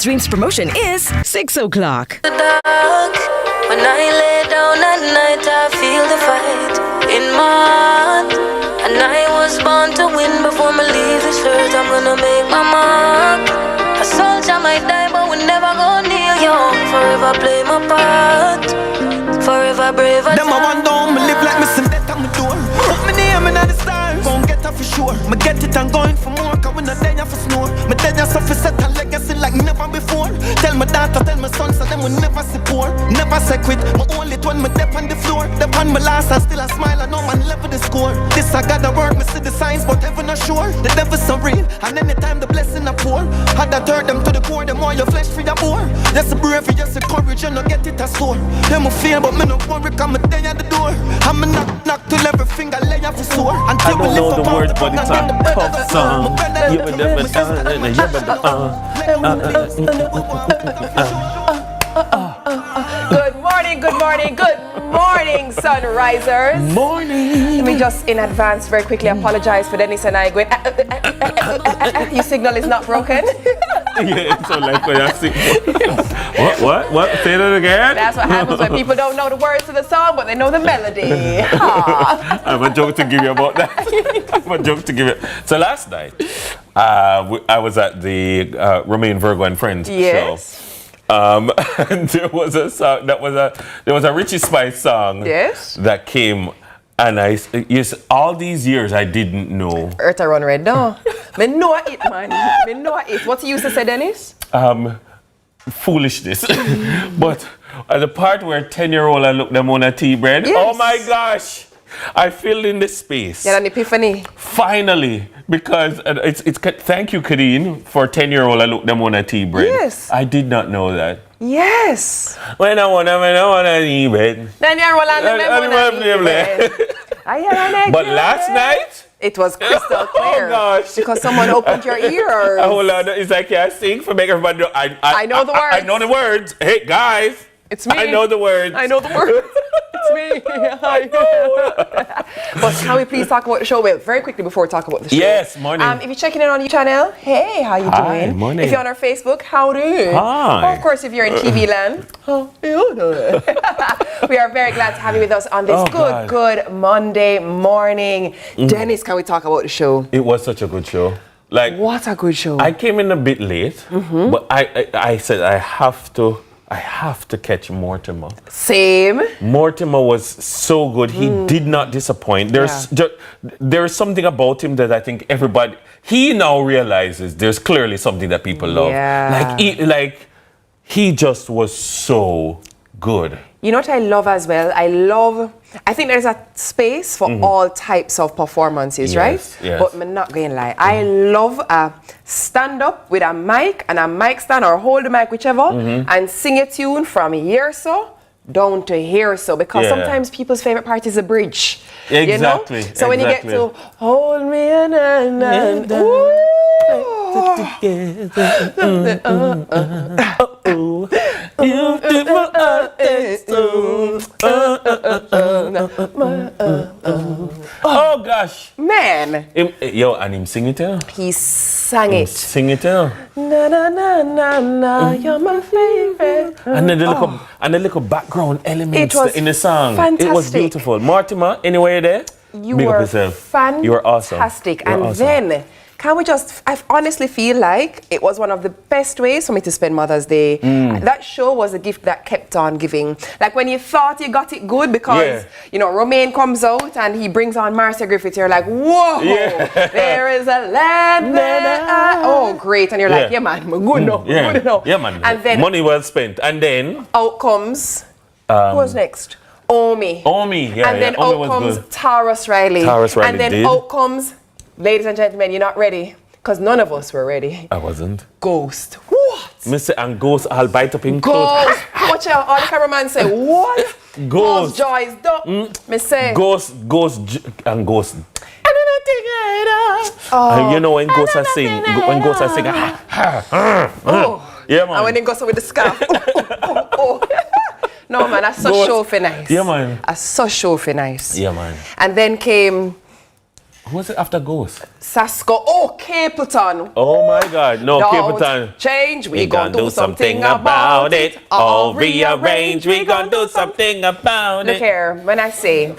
Dreams Dreams promotion is 6 o'clock. The dark, when I lay down at night, I feel the fight in my heart. And I was born to win before me leave this earth. I'm gonna make my mark. A soldier might die, but we never go kneel young. Forever play my part. Forever brave and them I want down, me live like me some death on my door. Put my name in the stars, gon' get her for sure. Me get it and going for more, cause we not dead ya for snore. Me dead ya so for set a legacy like never before. Tell my daughter, tell my son, so them will never see poor. Never say quit, my only one, me dep on the floor. Dep on my last, I still a smile, I know man level the score. This I gotta work, me see the signs, but heaven not sure. The devil's so real, and anytime the blessing I pour. Had that hurt them to the core, the more your flesh free the more. Just the bravery, just the courage, you no get it a sore. Them will fear, but me no worry, come a day at the door. I'm a knock till every finger lay off the sore. I don't know the words, but it's a tough song. You would never Good morning, sunrisers. Morning. Let me just in advance very quickly apologize for Dennis and I going. Your signal is not broken. Yeah, it's so like when I sing. What? Say that again? That's what happens when people don't know the words to the song, but they know the melody. I have a joke to give you about that. So last night, I was at the Romain Virgo and Friends show. And there was a song there was a Richie Spice song that came, and all these years I didn't know. Earth Run Red, no. Me know it, man. Me know it. What you used to say, Dennis? Foolishness. But at the part where 10-year-old I looked them on a tea bread, oh my gosh, I filled in the space. Yeah, an epiphany. Finally, because it's thank you, Khadine, for 10-year-old I looked them on a tea bread. Yes. I did not know that. Yes. When I want a tea bread. 10-year-old and But last night, it was crystal clear. Oh gosh. Because someone opened your ears. Hold on, it's like I sing for make everybody know. I know the words. I know the words. Hey guys. It's me. I know the words. I know the words. It's me. But can we please talk about the show? Wait, very quickly before we talk about the show. Yes, morning. If you're checking in on your channel, hey, how you doing? Morning. If you're on our Facebook, howdy. Hi. Or of course, if you're in TV land, we are very glad to have you with us on this good Monday morning. Dennis, can we talk about the show? It was such a good show. Like, what a good show. I came in a bit late, but I said I have to catch Mortimer. Same. Mortimer was so good. He did not disappoint. There's something about him that I think he now realizes there's clearly something that people love. Yeah. He just was so good. You know what I love as well? I think there's a space for all types of performances, right? Yes. But I'm not going to lie. I love a stand-up with a mic and a mic stand, or hold the mic, whichever, and sing a tune from here so down to here so, because sometimes people's favorite part is the bridge. Exactly. You know? So when you get to hold me and oh gosh, man. And him sing it too. He sang it. Sing it too. Na na na na na, you're my favorite. And the little background elements in the song. Fantastic. It was beautiful. Mortimer, anywhere there? You Big were up yourself. fantastic. You were awesome. Then, I honestly feel like it was one of the best ways for me to spend Mother's Day. That show was a gift that kept on giving. Like when you thought you got it good because, Romain comes out and he brings on Marcia Griffith, you're like, whoa, there is a land there. Oh, great. And you're like, yeah, man, we're good now. Good now. Yeah, man. And then, money well spent. And then out comes, who was next? Omi. Yeah. And then Omi out comes Taurus Riley. And then out comes, ladies and gentlemen, you're not ready. Because none of us were ready. I wasn't. Ghost. What? Mr. and Ghost, I'll bite up in Ghost. Watch out. All the cameraman say, what? Ghost. Joy is done. Me say. Ghost and Ghost. Oh. You know when Ghost are sing, yeah, man. And when they go with the scarf. No, man, that's so show for nice. Yeah, man. That's so show for nice. Yeah, man. And then came Who was it after Ghost? Sasko. Oh, Capleton. Oh my God. No, Don't Capleton. change. We gonna do something about it. All rearrange. We gonna do something about it. Look here, when I say,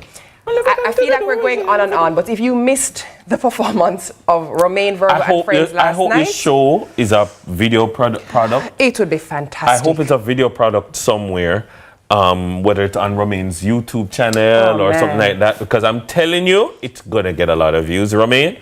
I feel like we're going on and on, but if you missed the performance of Romain, Virgo, and Friends last I hope night, this show is a video product. it would be fantastic. I hope it's a video product somewhere, whether it's on Romain's YouTube channel or something like that, because I'm telling you, it's going to get a lot of views, Romain.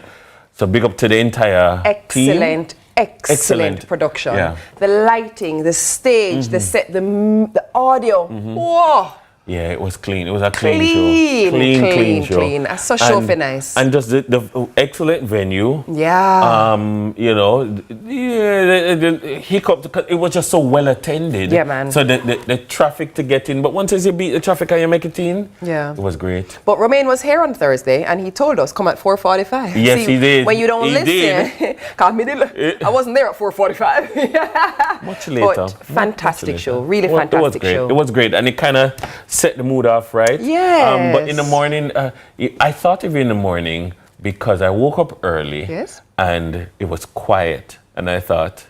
So big up to the entire team. Excellent production. Yeah. The lighting, the stage, the set, the audio. Whoa. Yeah, it was clean. It was a clean show. Clean show. Clean. That's so show for nice. And just the excellent venue. Yeah. You know, the hiccup, it was just so well attended. Yeah, man. So the traffic to get in, but once you beat the traffic and you make it in, yeah, it was great. But Romain was here on Thursday and he told us come at 4:45. Yes, he did. When you don't he listen, I wasn't there at 4:45. Much later. But fantastic show. Really fantastic show. It was great. And it kind of set the mood off, right? Yes. But in the morning, I thought of it in the morning because I woke up early. Yes. And it was quiet. And I thought,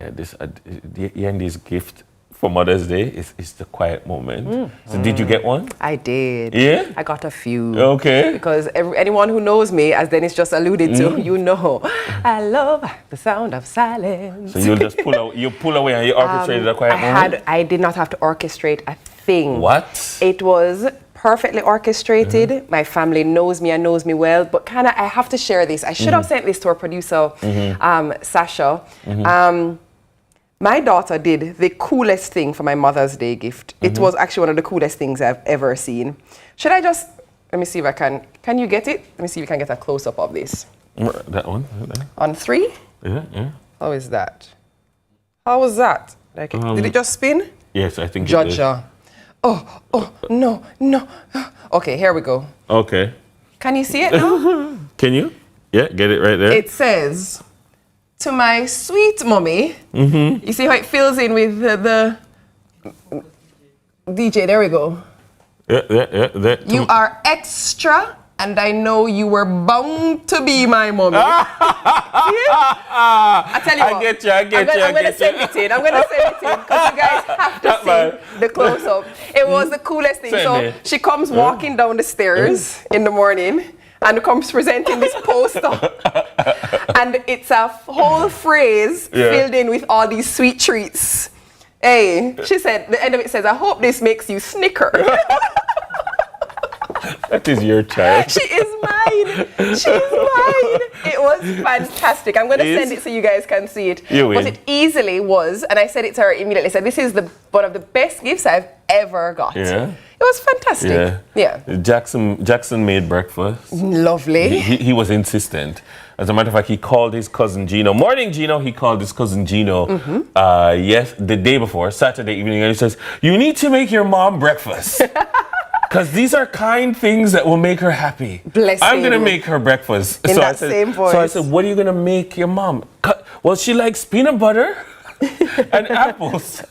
yeah, Yandy's gift for Mother's Day is the quiet moment. So did you get one? I did. Yeah? I got a few. Okay. Because anyone who knows me, as Dennis just alluded to, you know, I love the sound of silence. So you'll just pull away and you orchestrated a quiet moment? I did not have to orchestrate a thing. What? It was perfectly orchestrated. My family knows me and knows me well, but I have to share this. I should have sent this to our producer, Sasha. My daughter did the coolest thing for my Mother's Day gift. It was actually one of the coolest things I've ever seen. Should I just, let me see if I can you get it? Let me see if you can get a close-up of this. That one? On 3? Yeah. How is that? How was that? Like, did it just spin? Yes, I think Judge it did. her. Oh, no. Okay, here we go. Okay. Can you see it now? Can you? Yeah, get it right there. It says, to my sweet mommy, you see how it fills in with the DJ, there we go. Yeah. You are extra, and I know you were bound to be my mommy. I tell you what. I get you. I'm going to send it in because you guys have to see the close-up. It was the coolest thing. So she comes walking down the stairs in the morning and comes presenting this poster. And it's a whole phrase filled in with all these sweet treats. Hey, she said, the end of it says, I hope this makes you snicker. That is your child. She is mine. It was fantastic. I'm going to send it so you guys can see it. But it easily was, and I said it to her immediately, said, this is one of the best gifts I've ever got. Yeah. It was fantastic. Yeah. Jackson made breakfast. Lovely. He was insistent. As a matter of fact, he called his cousin Gino. Morning, Gino. He called his cousin Gino, the day before, Saturday evening, and he says, you need to make your mom breakfast. Because these are kind things that will make her happy. Bless I'm going to make her breakfast. In that same voice. So I said, what are you going to make your mom? Well, she likes peanut butter and apples.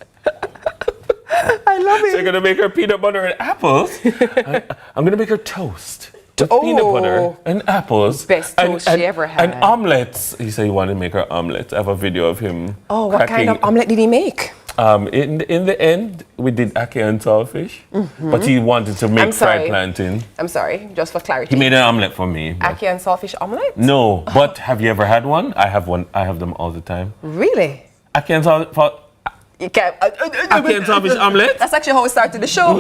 I love it. So you're going to make her peanut butter and apples. I'm going to make her toast. With peanut butter and apples. Best toast she ever had. And omelets. He said he wanted to make her omelets. I have a video of him. Oh, what kind of omelet did he make? In the end, we did ackee and saltfish, but he wanted to make fried plantain. I'm sorry, just for clarity. He made an omelette for me. Ackee and saltfish omelette? No, but have you ever had one? I have one. I have them all the time. Really? Ackee and saltfish. You can't. Ackee and saltfish omelette? That's actually how we started the show.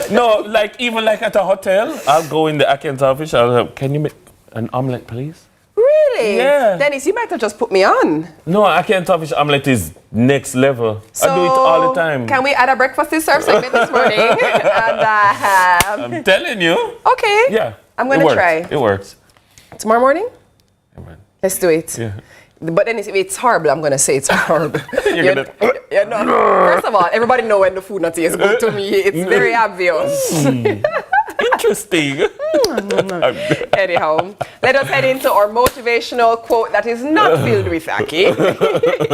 No, even at a hotel, I'll go in the ackee and saltfish. I'll have, can you make an omelette, please? Really? Yeah. Dennis, you might have just put me on. No, ackee and saltfish omelette is next level. So I do it all the time. Can we add a breakfast to serve segment this morning? I'm telling you. Okay. Yeah. I'm going to try. It works. Tomorrow morning? Amen. Let's do it. Yeah. But then if it's horrible, I'm going to say it's horrible. No. First of all, everybody know when the food not tastes good to me. It's very obvious. Interesting. Anyhow, let us head into our motivational quote that is not filled with ackee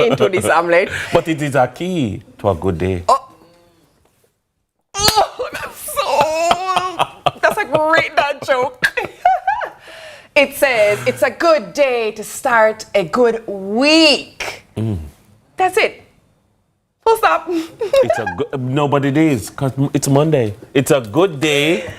into this omelette. But it is a key to a good day. Oh, that's a great, joke. It says, it's a good day to start a good week. That's it. Full stop. It's a good, nobody days, because it's Monday. It's a good day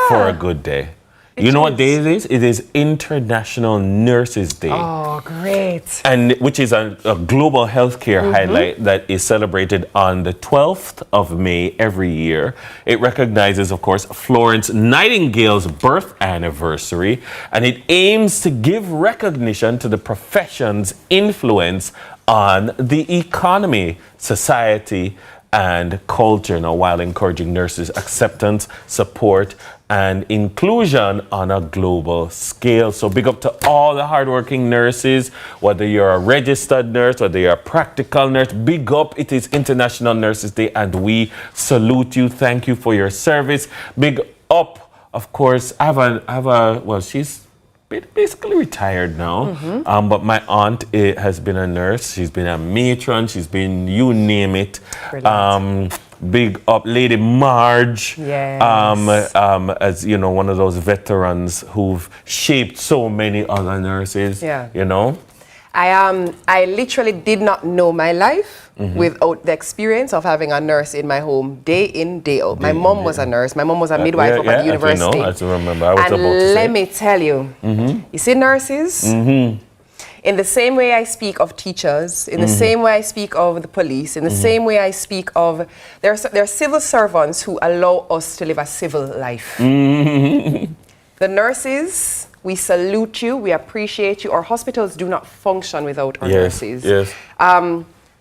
for a good day. You know what day it is? It is International Nurses Day. Oh, great. And which is a global healthcare highlight that is celebrated on the 12th of May every year. It recognizes, of course, Florence Nightingale's birth anniversary, and it aims to give recognition to the profession's influence on the economy, society, and culture, while encouraging nurses' acceptance, support, and inclusion on a global scale. So big up to all the hardworking nurses, whether you're a registered nurse, whether you're a practical nurse, big up. It is International Nurses Day, and we salute you. Thank you for your service. Big up, of course. I have a well, she's basically retired now, but my aunt has been a nurse. She's been a matron. She's been, you name it. Big up Lady Marge, as you know, one of those veterans who've shaped so many other nurses. You know, I literally did not know my life without the experience of having a nurse in my home day in, day out. My mom was a nurse. My mom was a midwife up at the university. I remember. I was and about to say. let me tell you, you see, nurses. In the same way I speak of teachers, in the same way I speak of the police, in the same way I speak of, there are civil servants who allow us to live a civil life. The nurses, we salute you, we appreciate you. Our hospitals do not function without our nurses.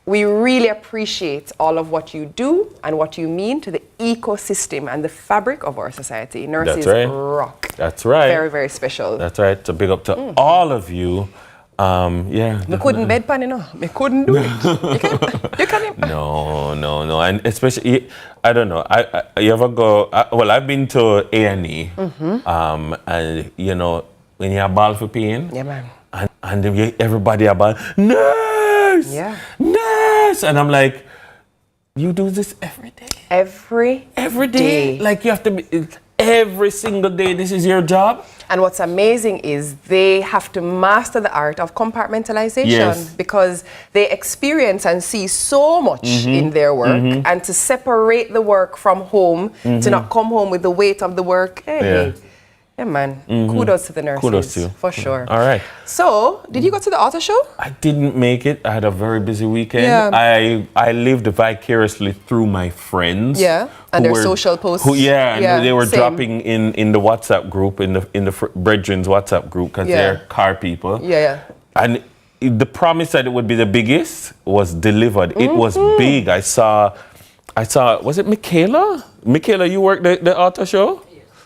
We really appreciate all of what you do and what you mean to the ecosystem and the fabric of our society. Nurses rock. That's right. Very, very special. That's right. So big up to all of you. Me couldn't bedpan, you know. Me couldn't do it. You can. No. And especially, I don't know. You ever go? Well, I've been to A&E, and you know, when you have ball for pain, and everybody about nurse, nurse, and I'm like, you do this every day. Every day. Like you have to be every single day. This is your job. And what's amazing is they have to master the art of compartmentalization because they experience and see so much in their work, and to separate the work from home, to not come home with the weight of the work. Yeah, man. Kudos to the nurses. Kudos to you. For sure. All right. So, did you go to the auto show? I didn't make it. I had a very busy weekend. I lived vicariously through my friends. And their social posts. And they were dropping in the WhatsApp group, in the Brethren's WhatsApp group, because they're car people. And the promise that it would be the biggest was delivered. It was big. I saw, was it Michaela? Michaela, you worked the auto show?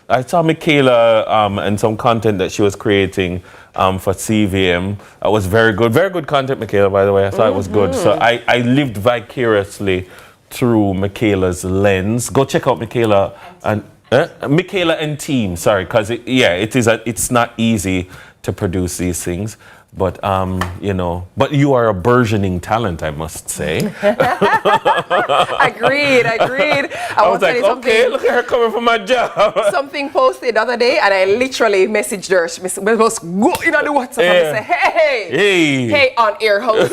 I saw Michaela and some content that she was creating for CVM. It was very good content, Michaela, by the way. I thought it was good. So I lived vicariously through Michaela's lens. Go check out Michaela and team. Sorry, because it's not easy to produce these things. But you know, but you are a burgeoning talent, I must say. Agreed. I was like, okay, look at her coming from my job. Something posted the other day, and I literally messaged her. She must go in on the WhatsApp and say, hey, on air host,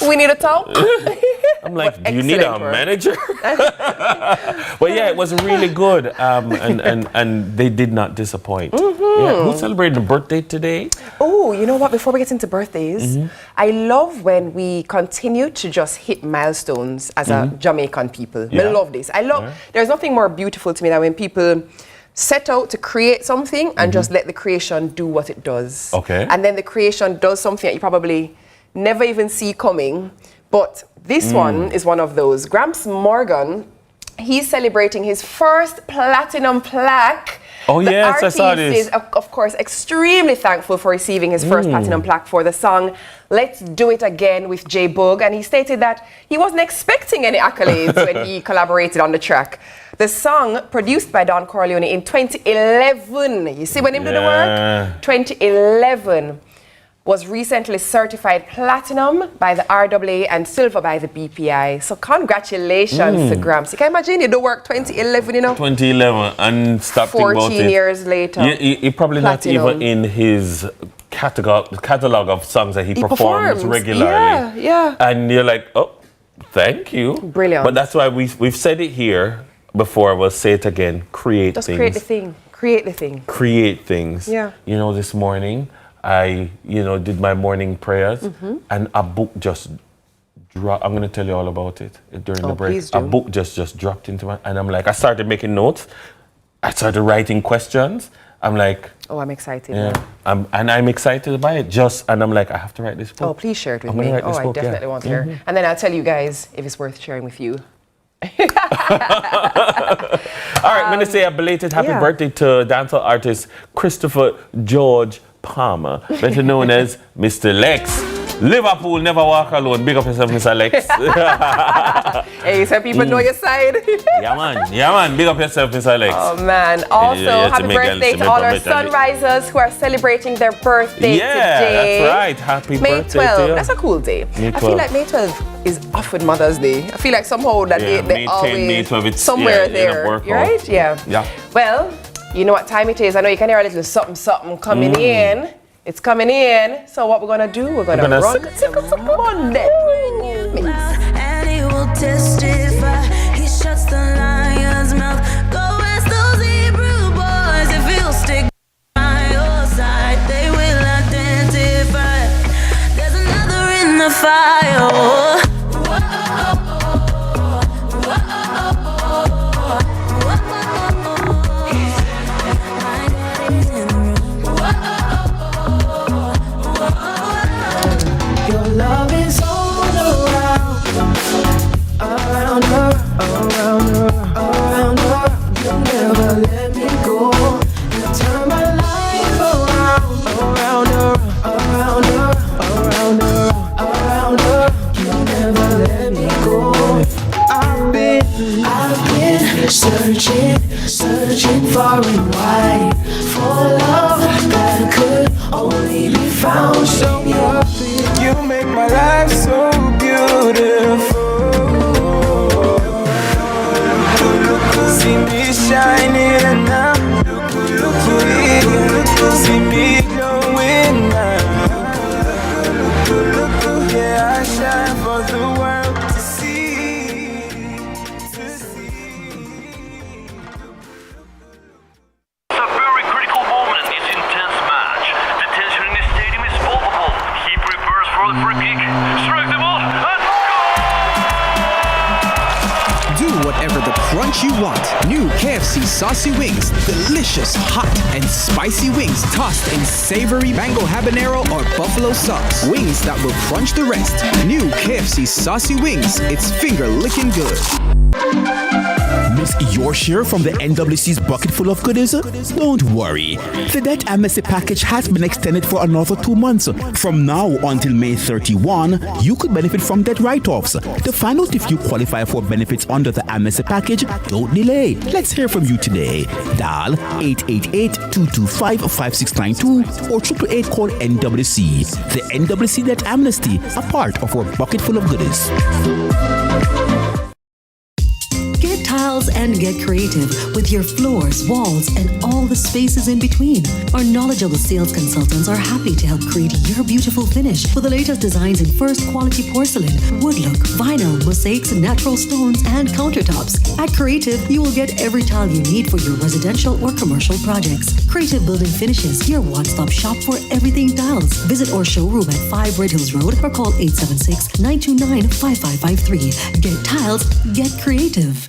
we need to talk. I'm like, do you need a manager? But yeah, it was really good, and they did not disappoint. Who's celebrating a birthday today? Oh, you know what? Before we get into birthdays, I love when we continue to just hit milestones as a Jamaican people. I love this. There's nothing more beautiful to me than when people set out to create something and just let the creation do what it does. And then the creation does something that you probably never even see coming. But this one is one of those. Gramps Morgan, he's celebrating his first platinum plaque. Oh, yes, I saw this. Is, of course, extremely thankful for receiving his first platinum plaque for the song Let's Do It Again with J Boog. And he stated that he wasn't expecting any accolades when he collaborated on the track. The song, produced by Don Corleone in 2011. You see when him do the work? 2011. was recently certified platinum by the RAA and silver by the BPI. So congratulations to Gramps. You can imagine you do work 2011, 2011 and stop 14 years later. He probably platinum. Not even in his catalog of songs that he performs regularly. Yeah. And you're like, oh, thank you. Brilliant. But that's why we've said it here before. We'll say it again. Create Just things. create the thing. Create the thing. Create things. Yeah. This morning, I, did my morning prayers and a book just dropped. I'm going to tell you all about it during the break. Please do. A book just dropped into my, and I'm like, I started making notes. I started writing questions. I'm like, oh, I'm excited. Yeah. I'm excited by it. And I'm like, I have to write this book. Oh, please share it with me. I definitely want to hear. And then I'll tell you guys if it's worth sharing with you. All right, I'm going to say a belated happy birthday to dancehall artist Christopher George Palmer, better known as Mr. Lex. Liverpool never walk alone. Big up yourself, Mr. Lex. Hey, so people know your side. Yeah, man. Big up yourself, Mr. Lex. Oh, man. Also, happy birthday to all our sunrisers who are celebrating their birthday today. That's right. Happy May birthday 12th. to you. That's a cool day. I feel like May 12th is off with Mother's Day. I feel like somehow that they always 10, May 12, it's somewhere there. Right? Yeah. Well, you know what time it is. I know you can hear a little something coming in. It's coming in. So what we're gonna do? We're gonna run some Monday. And he will testify. He shuts the lion's mouth. Go ask those Hebrew boys if he'll stick by your side. They will identify. There's another in the fire. Love is all around her. You never let me go. You turn my life around her. You never let me go. I've been searching far and wide for love that could only be found so happy. You make my life so beautiful. See me shining now. See me glowing now. Yeah, I shine for the world to see. It's a very critical moment in this intense match. The tension in the stadium is palpable. He prepares for the free kick. Strike the ball and Do whatever the crunch you want. New KFC saucy wings. Delicious, hot, and spicy wings tossed in savory mango habanero or buffalo sauce. Wings that will crunch the rest. New KFC saucy wings. It's finger licking good. Miss your share from the NWC's bucket full of goodies? Don't worry. The debt amnesty package has been extended for another 2 months. From now until May 31, you could benefit from debt write-offs. To find out if you qualify for benefits under the amnesty package, don't delay. Let's hear from you today. Dial 888-225-5692 or 888 code NWC. The NWC Debt Amnesty, a part of our bucket full of goodies. Get tiles and get creative with your floors, walls, and all the spaces in between. Our knowledgeable sales consultants are happy to help create your beautiful finish with the latest designs in first quality porcelain, wood look, vinyl, mosaics, natural stones, and countertops. At Creative, you will get every tile you need for your residential or commercial projects. Creative Building Finishes, your one-stop shop for everything tiles. Visit our showroom at 5 Red Hills Road or call 876-929-5553. Get tiles, get creative.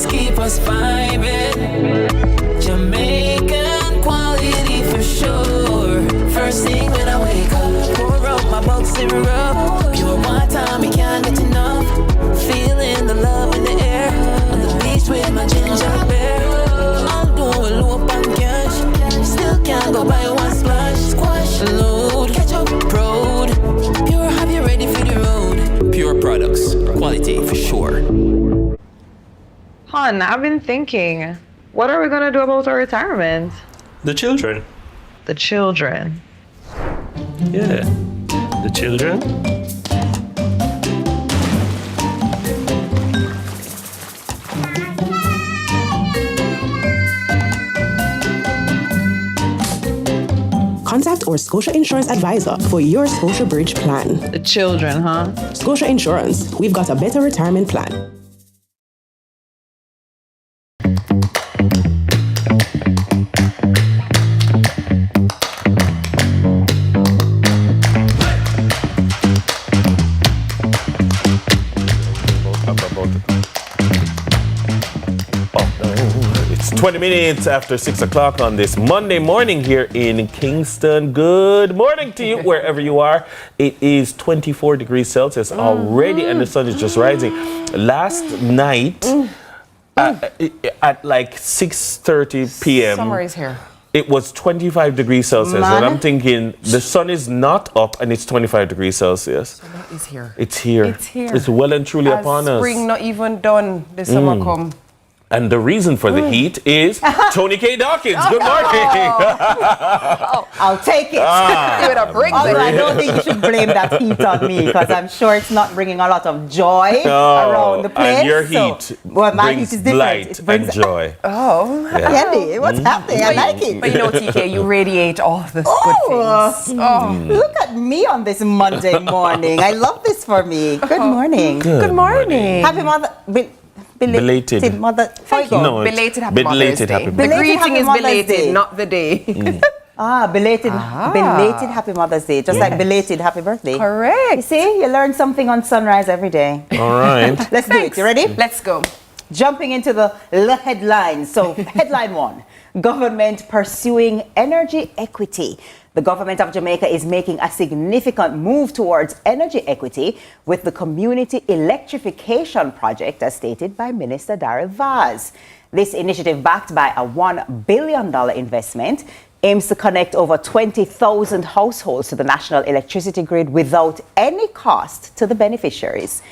Keep us vibing. Jamaican quality for sure. First thing when I wake up, pour up my boxing rub. Pure water, me can't get enough. Feeling the love in the air. On the beach with my ginger beer. I'll do a low on cash. Still can't go buy one splash. Squash, load, catch up, road. Pure, have you ready for the road? Pure products, quality for sure. Hon, I've been thinking, what are we gonna do about our retirement? The children. The children. Yeah. The children. Contact our Scotia Insurance advisor for your Scotia Bridge plan. The children, huh? Scotia Insurance, we've got a better retirement plan. It's 20 minutes after 6 o'clock on this Monday morning here in Kingston. Good morning to you wherever you are. It is 24 degrees Celsius already and the sun is just rising. Last night at like 6:30 p.m. Summer is here. It was 25 degrees Celsius, and I'm thinking the sun is not up and it's 25 degrees Celsius. Summer is here. It's here. It's here. It's well and truly upon us. Spring not even done. The summer come. And the reason for the heat is Tony K. Dawkins. Good morning. I'll take it. You're gonna bring Although I don't think you should blame that heat on me because I'm sure it's not bringing a lot of joy around the place. And your heat my brings heat is different. light and joy. Really? What's happening? I like it. But you know, TK, you radiate all the good things. Look at me on this Monday morning. I love this for me. Good morning. Good morning. Happy Mother... Belated. Mother. Thank you. No, Belated happy Mother's Day. happy The birthday. greeting Happy is Mother's belated, Day. not the day. Belated happy Mother's Day. Just like belated happy birthday. Correct. You see, you learn something on Sunrise every day. All right. Let's do it. You ready? Let's go. Jumping into the headlines. So, headline one, government pursuing energy equity. The government of Jamaica is making a significant move towards energy equity with the community electrification project, as stated by Minister Darrell Vaz. This initiative, backed by a $1 billion investment, aims to connect over 20,000 households to the national electricity grid without any cost to the beneficiaries.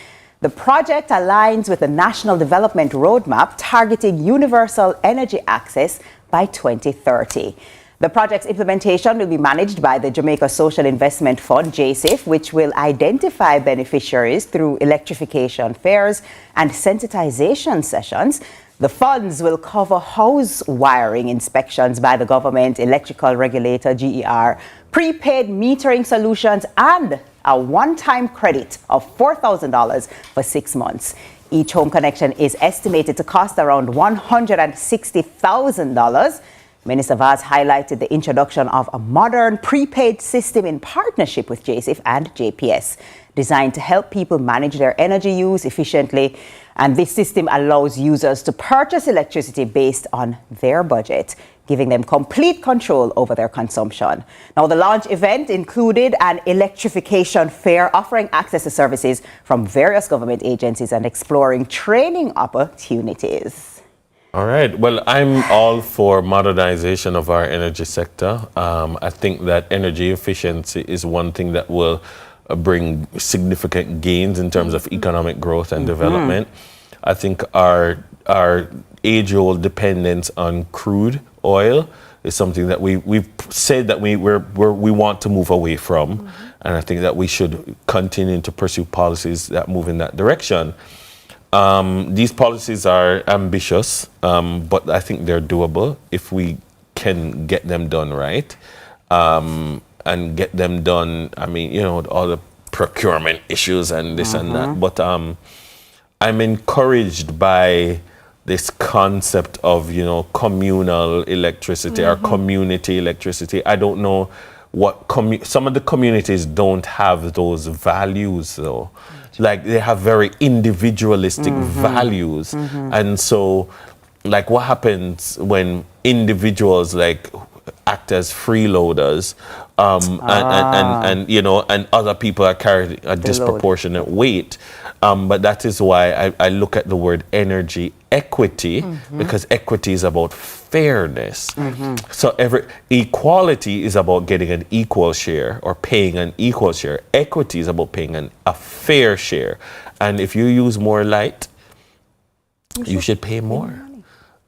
The project aligns with the National Development Roadmap targeting universal energy access by 2030. The project's implementation will be managed by the Jamaica Social Investment Fund, JSIF, which will identify beneficiaries through electrification fairs and sensitization sessions. The funds will cover house wiring inspections by the government electrical regulator, GER, prepaid metering solutions, and a one-time credit of $4,000 for 6 months. Each home connection is estimated to cost around $160,000. Minister Vaz highlighted the introduction of a modern prepaid system in partnership with JSIF and JPS, designed to help people manage their energy use efficiently. And this system allows users to purchase electricity based on their budget, giving them complete control over their consumption. Now, the launch event included an electrification fair offering access to services from various government agencies and exploring training opportunities. All right. Well, I'm all for modernization of our energy sector. I think that energy efficiency is one thing that will bring significant gains in terms of economic growth and development. I think our age-old dependence on crude oil is something that we've said that we want to move away from, and I think that we should continue to pursue policies that move in that direction. These policies are ambitious, but I think they're doable if we can get them done right. And get them done, I mean, you know, all the procurement issues and this and that. But I'm encouraged by this concept of, you know, communal electricity or community electricity. I don't know what some of the communities don't have those values though. Like they have very individualistic values. And so like what happens when individuals like act as freeloaders and you know, and other people are carrying a disproportionate weight. But that is why I look at the word energy equity, because equity is about fairness. So equality is about getting an equal share or paying an equal share. Equity is about paying a fair share. And if you use more light, you should pay more.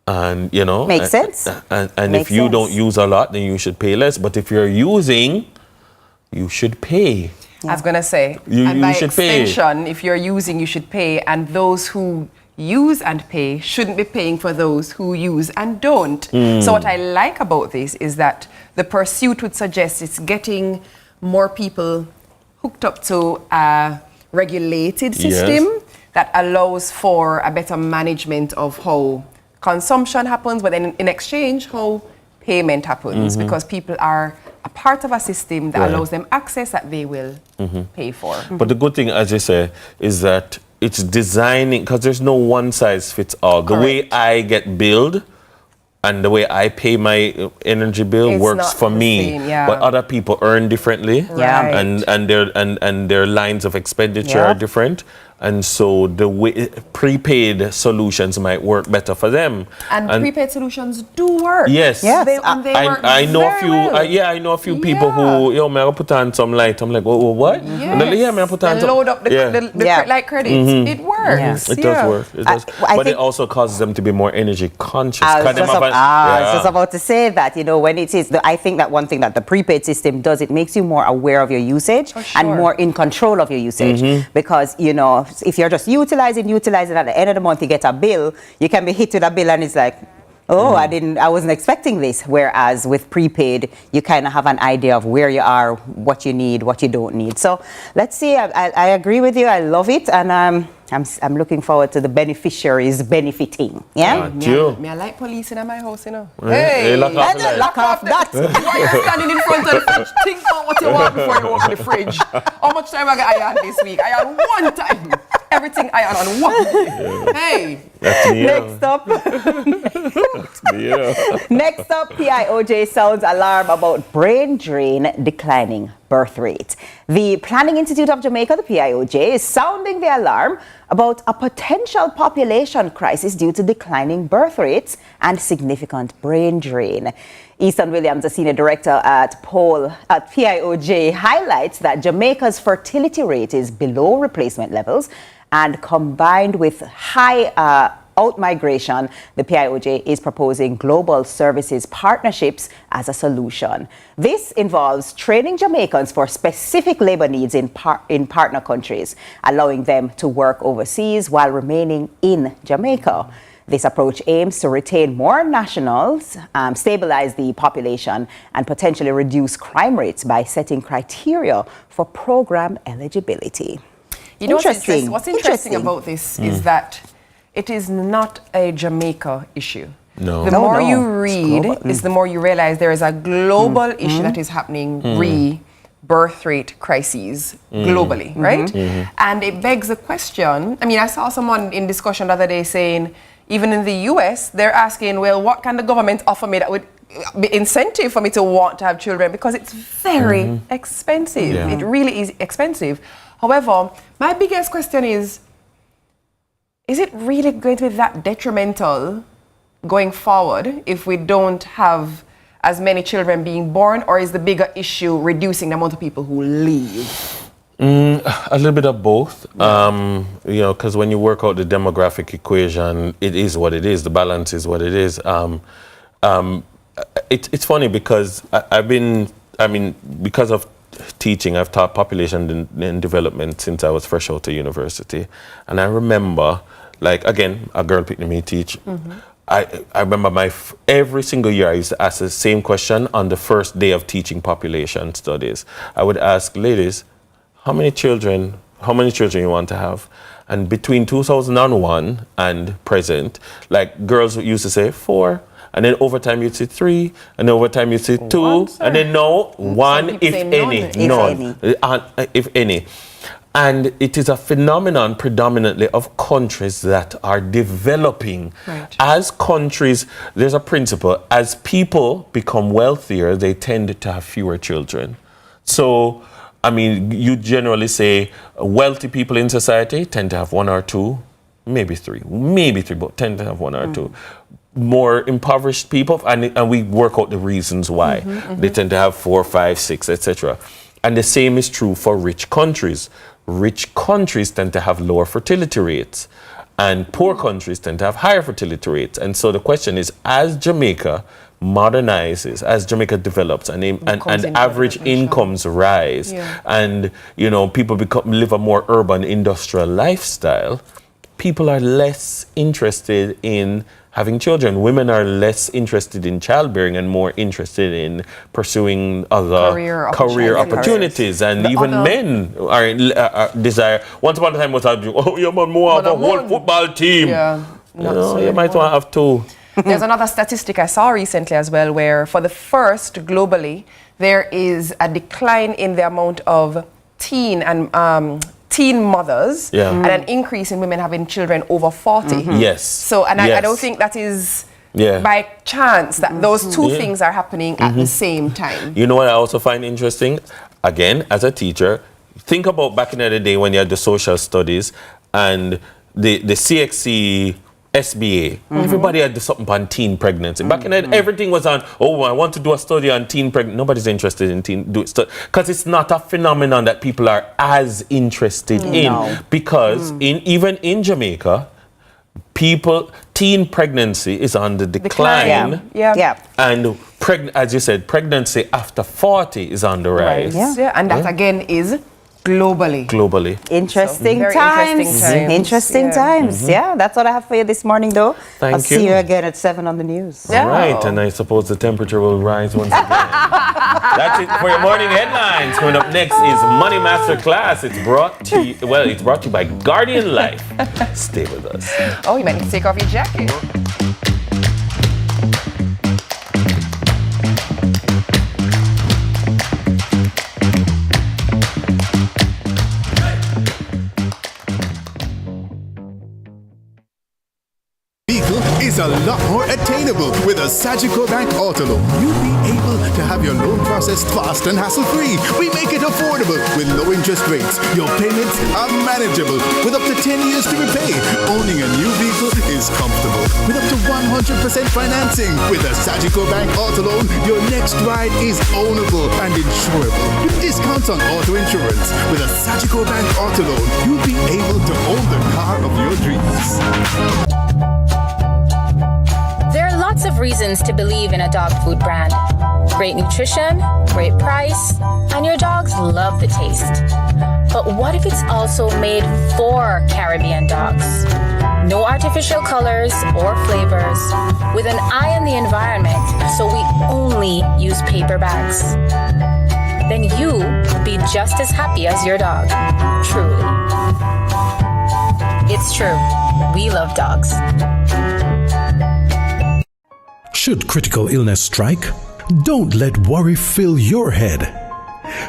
And you know, makes sense. And if you don't use a lot, then you should pay less. But if you're using you should pay. I was going to say, You by should pay. extension, if you're using, you should pay, and those who use and pay shouldn't be paying for those who use and don't. So what I like about this is that the pursuit would suggest it's getting more people hooked up to a regulated system that allows for a better management of how consumption happens, but then in exchange, how payment happens, because people are a part of a system that allows them access that they will pay for. But the good thing, as you say, is that it's designing, because there's no one size fits all. The way I get billed and the way I pay my energy bill It's works not for the me, same, yeah. but other people earn differently, Right. and their lines of expenditure are different. And so the way prepaid solutions might work better for them. And prepaid solutions do work. Yes. They work I know a very few. well. I know a few people who, may I put on some light? I'm like, what? And they're like, yeah, may I put on They some. load up the light credits. It works. It does work. It does. I But think it also causes them to be more energy conscious. I was Yeah. just about to say that, when it is, I think that one thing that the prepaid system does, it makes you more aware of your usage and more in control of your usage. Because, if you're just utilizing, at the end of the month you get a bill, you can be hit with a bill and it's like, I wasn't expecting this. Whereas with prepaid, you kind of have an idea of where you are, what you need, what you don't need. So let's see. I agree with you. I love it, and I'm looking forward to the beneficiaries benefiting. Yeah. Me I like police in my house, Hey, lock off that. While you're standing in front of the fridge, think about what you want before you open the fridge. How much time I got iron this week? Iron one time. Everything iron on one day. Hey. Next up. Next up, PIOJ sounds alarm about brain drain declining birth rate. The Planning Institute of Jamaica, the PIOJ, is sounding the alarm about a potential population crisis due to declining birth rates and significant brain drain. Easton Williams, a senior director at PIOJ, highlights that Jamaica's fertility rate is below replacement levels, and combined with high out-migration, the PIOJ is proposing global services partnerships as a solution. This involves training Jamaicans for specific labor needs in partner countries, allowing them to work overseas while remaining in Jamaica. This approach aims to retain more nationals, stabilize the population, and potentially reduce crime rates by setting criteria for program eligibility. What's interesting about this is that it is not a Jamaica issue. No. The more you read, is the more you realize there is a global issue that is happening birth rate crises globally, right? And it begs the question, I saw someone in discussion the other day saying, even in the US, they're asking, well, what can the government offer me that would be incentive for me to want to have children? Because it's very expensive. Yeah. It really is expensive. However, my biggest question is it really going to be that detrimental going forward if we don't have as many children being born, or is the bigger issue reducing the amount of people who leave? A little bit of both. Because when you work out the demographic equation, it is what it is. The balance is what it is. It's funny because because of teaching, I've taught population and development since I was fresh out of university. And I remember, again, a girl picked me to teach. I remember every single year I used to ask the same question on the first day of teaching population studies. I would ask, ladies, how many children you want to have? And between 2001 and present, girls used to say 4. And then over time you'd say 3, and then over time you'd say 2, and then no, 1, if any. None. If any. And it is a phenomenon predominantly of countries that are developing. Right. As countries, there's a principle, as people become wealthier, they tend to have fewer children. So, you generally say wealthy people in society tend to have 1 or 2, maybe 3, but tend to have 1 or 2. More impoverished people, and we work out the reasons why. They tend to have 4, 5, 6, etc. And the same is true for rich countries. Rich countries tend to have lower fertility rates, and poor countries tend to have higher fertility rates. And so the question is, as Jamaica modernizes, as Jamaica develops, and average incomes rise, and people live a more urban industrial lifestyle, people are less interested in having children. Women are less interested in childbearing and more interested in pursuing other career opportunities. And even men are desire. Once upon a time was you want more of a whole football team. Yeah, you might want to have two. There's another statistic I saw recently as well, where for the first globally, there is a decline in the amount of teen mothers and an increase in women having children over 40. Yes. So, I don't think that is by chance that those two things are happening at the same time. You know what I also find interesting? Again, as a teacher, think about back in the day when you had the social studies and the CXC SBA. Everybody had something on teen pregnancy. Back in the day, everything was on, I want to do a study on teen pregnancy. Nobody's interested in because it's not a phenomenon that people are as interested in. Because even in Jamaica, teen pregnancy is on the decline. And as you said, pregnancy after 40 is on the rise. And that again is globally. Interesting times. Yeah, that's what I have for you this morning, though. I'll see you again at 7 on the news. Right, and I suppose the temperature will rise once again. That's it for your morning headlines. Coming up next is Money Master Class. It's brought to you by Guardian Life. Stay with us. Oh, you might need to take off your jacket. Is a lot more attainable with a Sagicor Bank Auto Loan. You'll be able to have your loan processed fast and hassle-free. We make it affordable with low interest rates. Your payments are manageable with up to 10 years to repay. Owning a new vehicle is comfortable with up to 100% financing. With a Sagicor Bank Auto Loan, your next ride is ownable and insurable. With discounts on auto insurance. With a Sagicor Bank Auto Loan, you'll be able to own the car of your dreams. There are lots of reasons to believe in a dog food brand. Great nutrition, great price, and your dogs love the taste. But what if it's also made for Caribbean dogs? No artificial colors or flavors, with an eye on the environment, so we only use paper bags. Then you'll be just as happy as your dog, truly. It's true, we love dogs. Should critical illness strike, don't let worry fill your head.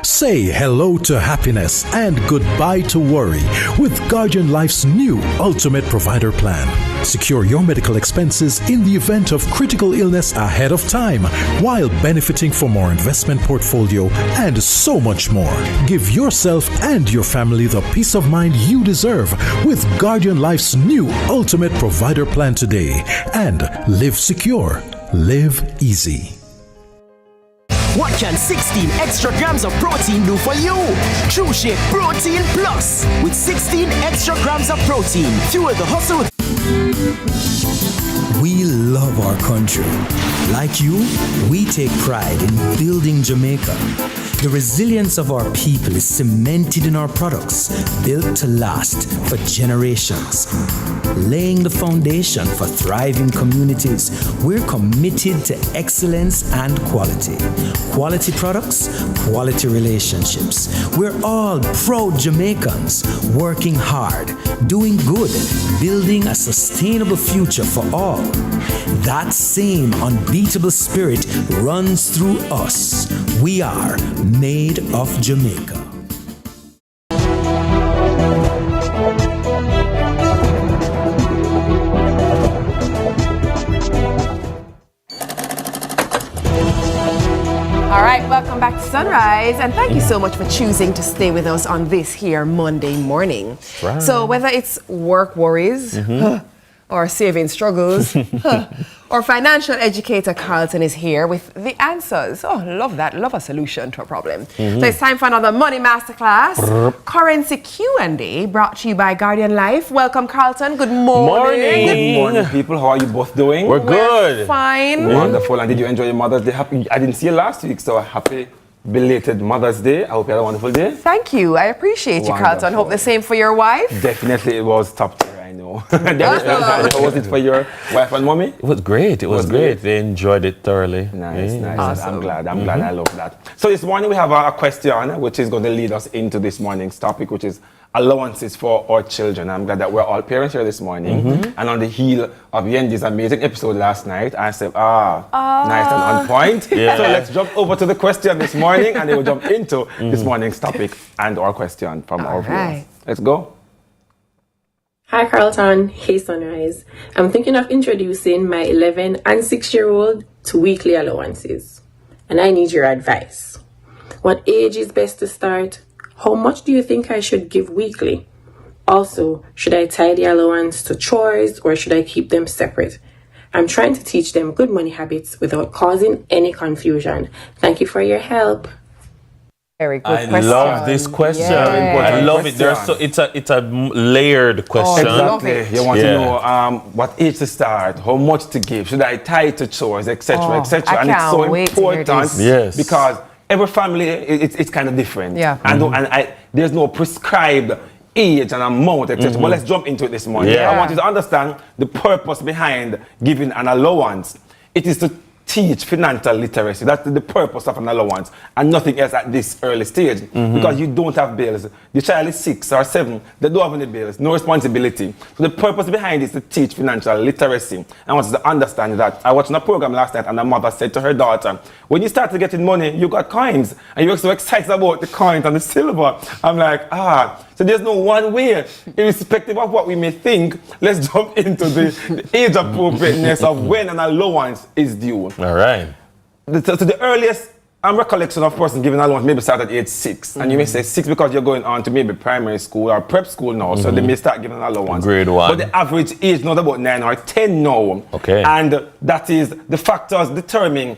Say hello to happiness and goodbye to worry with Guardian Life's new Ultimate Provider Plan. Secure your medical expenses in the event of critical illness ahead of time while benefiting from more investment portfolio and so much more. Give yourself and your family the peace of mind you deserve with Guardian Life's new Ultimate Provider Plan today, and live secure. Live easy. What can 16 extra grams of protein do for you? True Shake Protein Plus. With 16 extra grams of protein. Fuel the hustle. We love our country. Like you, we take pride in building Jamaica. The resilience of our people is cemented in our products, built to last for generations. Laying the foundation for thriving communities, we're committed to excellence and quality. Quality products, quality relationships. We're all proud Jamaicans, working hard, doing good, building a sustainable future for all. That same unbeatable spirit runs through us. We are made of Jamaica. All right, welcome back to Sunrise, and thank you so much for choosing to stay with us on this here Monday morning. Right. So whether it's work worries, or saving struggles. Our financial educator Carlton is here with the answers. Oh, love that. Love a solution to a problem. So it's time for another Money Masterclass. Currency Q&A brought to you by Guardian Life. Welcome, Carlton. Good morning. Good morning, people. How are you both doing? We're good. Fine. Wonderful. And did you enjoy your Mother's Day? I didn't see you last week, so happy belated Mother's Day. I hope you had a wonderful day. Thank you. I appreciate you, Carlton. Hope the same for your wife. Definitely, it was top tier, I know. How was it for your wife and mommy? It was great. It was great. They enjoyed it thoroughly. Nice. Awesome. I'm glad. I love that. So this morning we have a question which is going to lead us into this morning's topic, which is allowances for our children. I'm glad that we're all parents here this morning. And on the heel of Yendi's amazing episode last night, I said, nice and on point. So let's jump over to the question this morning, and then we'll jump into this morning's topic and our question from our viewers. Let's go. Hi Carlton, hey Sunrise. I'm thinking of introducing my 11 and 6-year-old to weekly allowances. And I need your advice. What age is best to start? How much do you think I should give weekly? Also, should I tie the allowance to chores or should I keep them separate? I'm trying to teach them good money habits without causing any confusion. Thank you for your help. Very good I love this question. I love it. It's a layered question. Exactly. You want to know what age to start, how much to give, should I tie it to chores, etc., etc. And it's so important because every family it's kind of different. And there's no prescribed age and amount, etc. But let's jump into it this morning. I want you to understand the purpose behind giving an allowance. It is to teach financial literacy. That's the purpose of an allowance and nothing else at this early stage because you don't have bills. The child is 6 or 7, they don't have any bills, no responsibility. So the purpose behind it is to teach financial literacy. I want you to understand that. I watched a program last night and a mother said to her daughter, when you started getting money, you got coins and you were so excited about the coins and the silver. I'm like, so there's no one way, irrespective of what we may think. Let's jump into the age appropriateness of when an allowance is due. All right. So the earliest recollection of person giving allowance maybe start at age 6. And you may say 6 because you're going on to maybe primary school or prep school now. So they may start giving an allowance. Grade 1. But the average age is not about 9 or 10 now. Okay. And that is the factors determining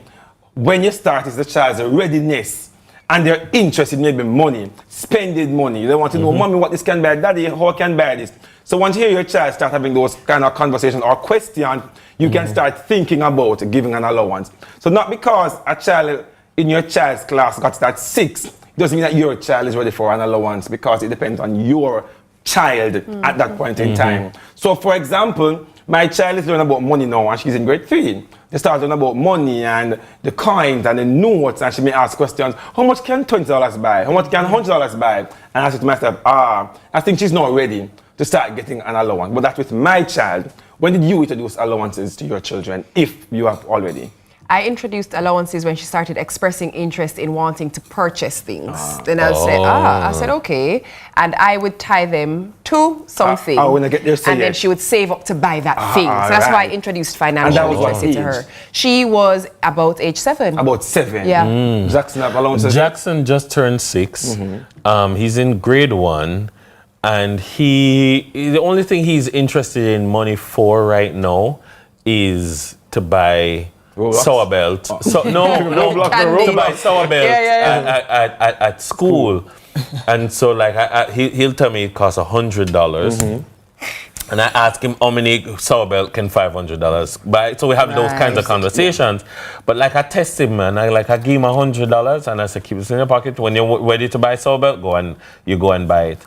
when you start is the child's readiness. And they're interested in maybe money, spending money. They want to know, mommy, what this can buy, daddy, how can I buy this? So once you hear your child start having those kind of conversations or questions, you can start thinking about giving an allowance. So not because a child in your child's class got to at 6, doesn't mean that your child is ready for an allowance because it depends on your child at that point in time. So for example, my child is learning about money now and she's in grade 3. They start learning about money and the coins and the notes and she may ask questions, how much can $20 buy? How much can $100 buy? And I said to myself, I think she's not ready to start getting an allowance. But that's with my child. When did you introduce allowances to your children, if you have already? I introduced allowances when she started expressing interest in wanting to purchase things. Then I'll say, I said, okay. And I would tie them to something. When I get there, and then she would save up to buy that thing. So that's why I introduced financial literacy to her. She was about age 7. About 7? Yeah. Jackson have allowances? Jackson just turned 6. He's in grade 1. And the only thing he's interested in money for right now is to buy sour belt. So to buy sour belt at school. And so like he'll tell me it costs $100. And I ask him how many sour belt can $500 buy. So we have those kinds of conversations. But like I test him, man. I give him $100 and I say keep it in your pocket. When you're ready to buy sour belt, go and buy it.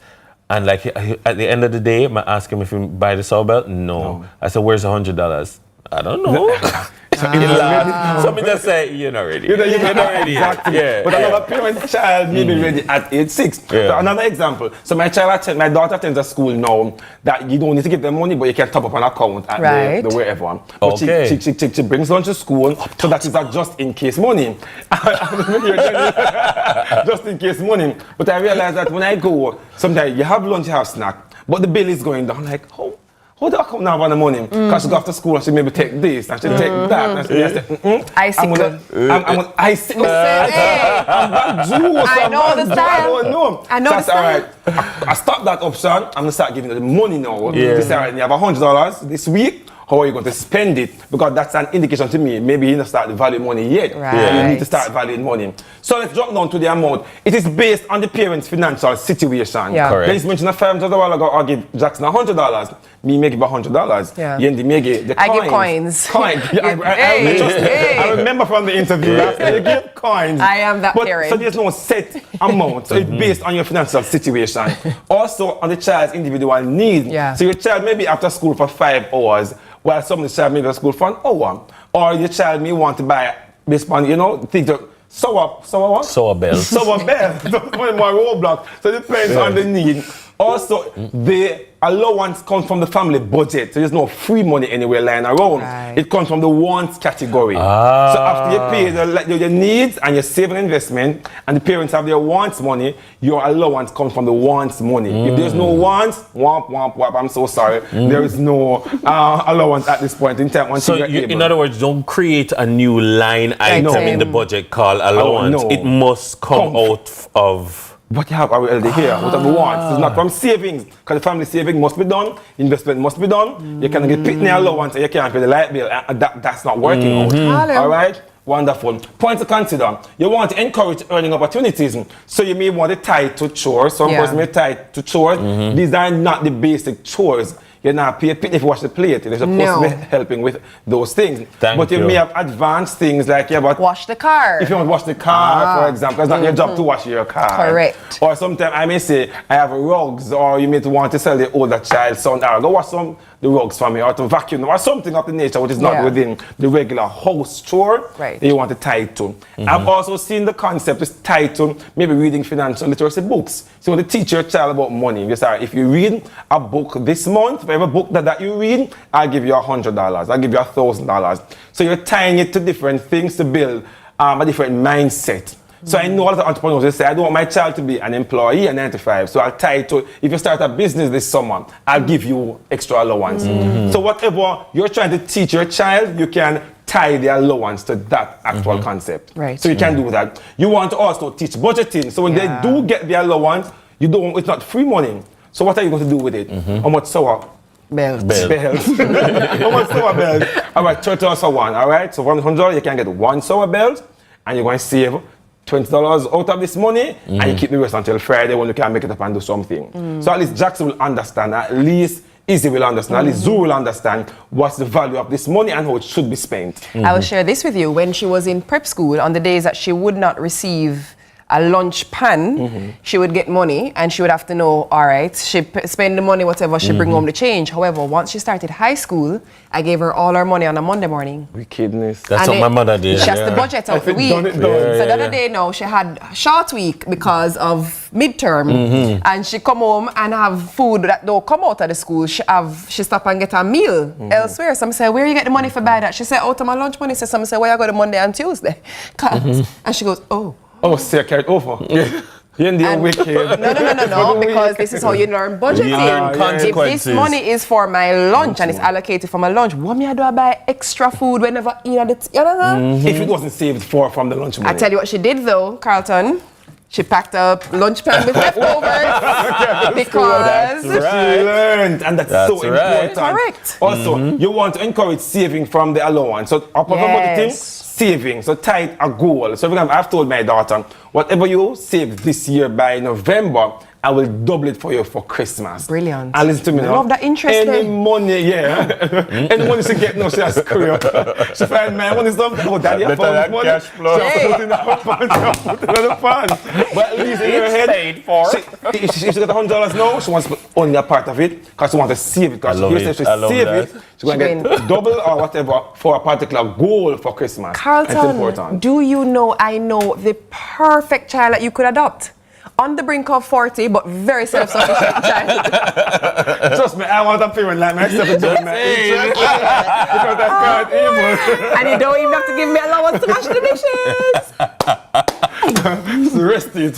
And like at the end of the day, I ask him if he buy the sour belt. No. I said, where's $100? I don't know. So me just say, you're not ready. You're not ready. Exactly. But another parent's child may be ready at age 6. So another example. So my daughter attends a school now that you don't need to give them money, but you can top up an account at the wherever. But she brings lunch to school, so that is a just in case money. Just in case money. But I realize that when I go, sometimes you have lunch, you have snack, but the bill is going down. Like, how do I come now on the money? Because she go after school and she maybe take this and she take that. And she say, Icicle. I'm icicle. I know the style. I don't know. I know so the style. All right. I stopped that option. I'm going to start giving you the money now. Yeah. This, all right, you have $100 this week. How are you going to spend it? Because that's an indication to me. Maybe you don't start to value money yet. Right. Yeah. You need to start valuing money. So let's drop down to the amount. It is based on the parents' financial situation. Yeah. Correct. Then you mentioned $500 a while ago. I'll give Jackson $100. Me make it $100. Yeah. You may give the coins. I give coins. Coins. I remember from the interview last time, you give coins. I am that parent. So there's no set amount. So it's based on your financial situation. Also on the child's individual needs. Yeah. So your child may be after school for 5 hours, while some of the child may be at school for an hour. Or your child may want to buy, based on, things that sour what? Sour bells. Sour bells. More roadblock. So it depends on the need. Also, the allowance comes from the family budget. So there's no free money anywhere lying around. Right. It comes from the wants category. So after you pay your needs and your saving investment, and the parents have their wants money, your allowance comes from the wants money. If there's no wants, womp, womp, womp, I'm so sorry. There is no allowance at this point in time. So in other words, don't create a new line item in the budget called allowance. No. It must come out of... What you have already here, what have you want? It's not from savings, because the family saving must be done, investment must be done. You can get pitney allowance and you can't pay the light bill. That's not working out. All right? Wonderful. Point to consider. You want to encourage earning opportunities. So you may want to tie to chores. Some person may tie to chores. These are not the basic chores. You're not pay if you wash the plate. You're supposed to be helping with those things. But you may have advanced things like wash the car. If you want to wash the car, for example, it's not your job to wash your car. Correct. Or sometimes I may say I have rugs, or you may want to sell the older child son. Go wash the rugs for me, or to vacuum them, or something of the nature which is not within the regular house chore that you want to tie it to. I've also seen the concept is tied to maybe reading financial literacy books. So you want to teach your child about money. You say, if you read a book this month, for every book that you read, I'll give you $100. I'll give you $1,000. So you're tying it to different things to build a different mindset. So I know a lot of entrepreneurs, they say, I don't want my child to be an employee at 9 to 5. So I'll tie it to, if you start a business this summer, I'll give you extra allowance. So whatever you're trying to teach your child, you can tie the allowance to that actual concept. Right. So you can do that. You want to also teach budgeting. So when they do get the allowance, it's not free money. So what are you going to do with it? How much sour? Bells. How much sour bells? All right, $30 for one. All right, so $100, you can get one sour belt, and you're going to save $20 out of this money, and you keep the rest until Friday when you can make it up and do something. So at least Jackson will understand, at least Izzy will understand, at least Zoo will understand what's the value of this money and how it should be spent. I will share this with you. When she was in prep school, on the days that she would not receive a lunch pan, she would get money and she would have to know, all right, she spend the money, whatever, she bring home the change. However, once she started high school, I gave her all her money on a Monday morning. Wickedness. That's what my mother did. She has the budget out the week. So the other day now, she had a short week because of midterm. And she come home and have food that don't come out of the school. She stop and get a meal elsewhere. Some say, where you get the money for buy that? She said, out of my lunch money. So some say, where you go the Monday and Tuesday? And she goes, oh. Oh, say I carried over. You're in the wicked. No, because this is how you learn budgeting. You learn consequences. If this money is for my lunch and it's allocated for my lunch, what me I do I buy extra food whenever you know If it wasn't saved from the lunch money. I tell you what she did though, Carlton. She packed up lunch pan with leftovers because she learned, and that's so important. Correct. Also, you want to encourage saving from the allowance. So apart from budgeting, saving. So tie a goal. So for example, I've told my daughter, whatever you save this year by November, I will double it for you for Christmas. Brilliant. And listen to me now. Love that interest. Any money, any money she get now, she has screw up. She find my money something. Oh, daddy, I found money. Cash flow. She put in her pants. Put it in her pants. But at least in her head, paid for. If she got $100 now, she wants to put only a part of it because she wants to save it. Because if she save it, she's going to get double or whatever for a particular goal for Christmas. Carlton, it's important. do you know I know the perfect child that you could adopt? On the brink of 40, but very self-sufficient child. Trust me, I want a parent like myself to do my interest. Because that's quite evil. And you don't even have to give me allowance to wash the dishes. Rest it.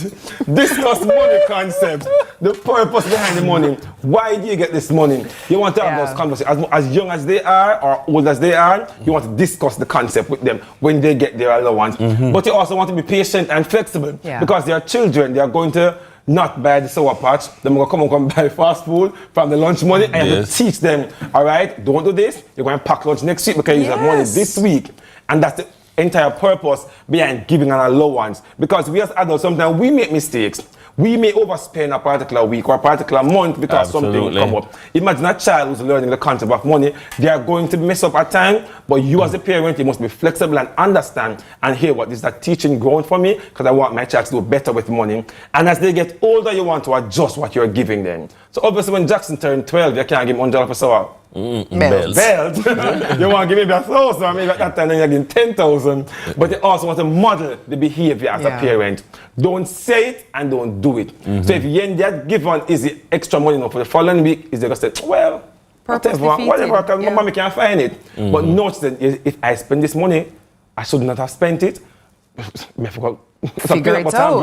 Discuss money concepts, the purpose behind the money. Why do you get this money? You want to have those conversations. As young as they are or old as they are, you want to discuss the concept with them when they get their allowance. But you also want to be patient and flexible because they are children. They are going to not buy the Sour Patch. They're going to come and buy fast food from the lunch money and you have to teach them, all right, don't do this. You're going to pack lunch next week because you have money this week. And that's the entire purpose behind giving an allowance. Because we as adults, sometimes we make mistakes. We may overspend a particular week or a particular month because something will come up. Imagine a child who's learning the concept of money. They are going to mess up at time, but you as a parent, you must be flexible and understand and hear what is that teaching ground for me because I want my child to do better with money. And as they get older, you want to adjust what you're giving them. So obviously when Jackson turned 12, you can't give him $100 per hour. Belt. You want to give me 1,000, maybe at that time then you give 10,000. But you also want to model the behavior as a parent. Don't say it and don't do it. So if you end that given is the extra money for the following week, is they going to say, well, whatever, because mommy can't find it. But notice that if I spend this money, I should not have spent it. I forgot. Figure it out.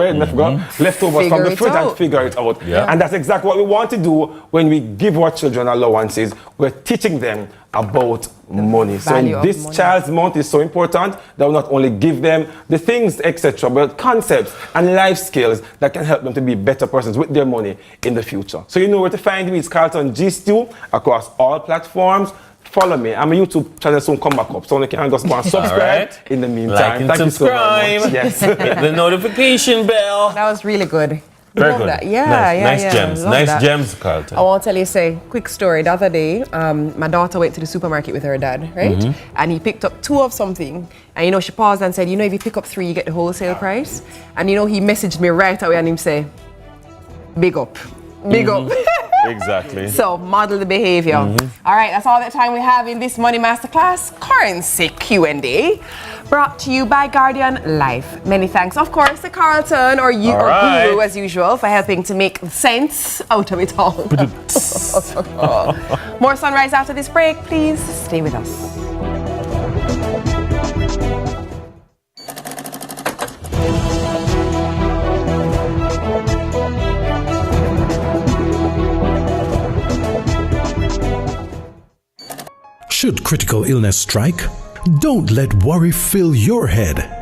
Leftovers from the fridge and figure it out. And that's exactly what we want to do when we give our children allowances. We're teaching them about money. So this child's month is so important that we not only give them the things, etc., but concepts and life skills that can help them to be better persons with their money in the future. So you know where to find me. It's Carlton G Stew across all platforms. Follow me. I'm a YouTube channel soon come back up. So you can just go and subscribe in the meantime. Like and subscribe. You so much. Yes. Hit the notification bell. That was really good. Very good. That. Nice gems. Nice gems, Carlton. I want to tell you, quick story. The other day, my daughter went to the supermarket with her dad, right? And he picked up 2 of something. And she paused and said, if you pick up 3, you get the wholesale price. And he messaged me right away and he said, big up. Big up. Exactly. So model the behavior. All right, that's all the time we have in this Money Masterclass Currency Q&A, brought to you by Guardian Life. Many thanks, of course, to Carlton or Guru as usual for helping to make sense out of it all. More Sunrise after this break. Please stay with us. Should critical illness strike, don't let worry fill your head.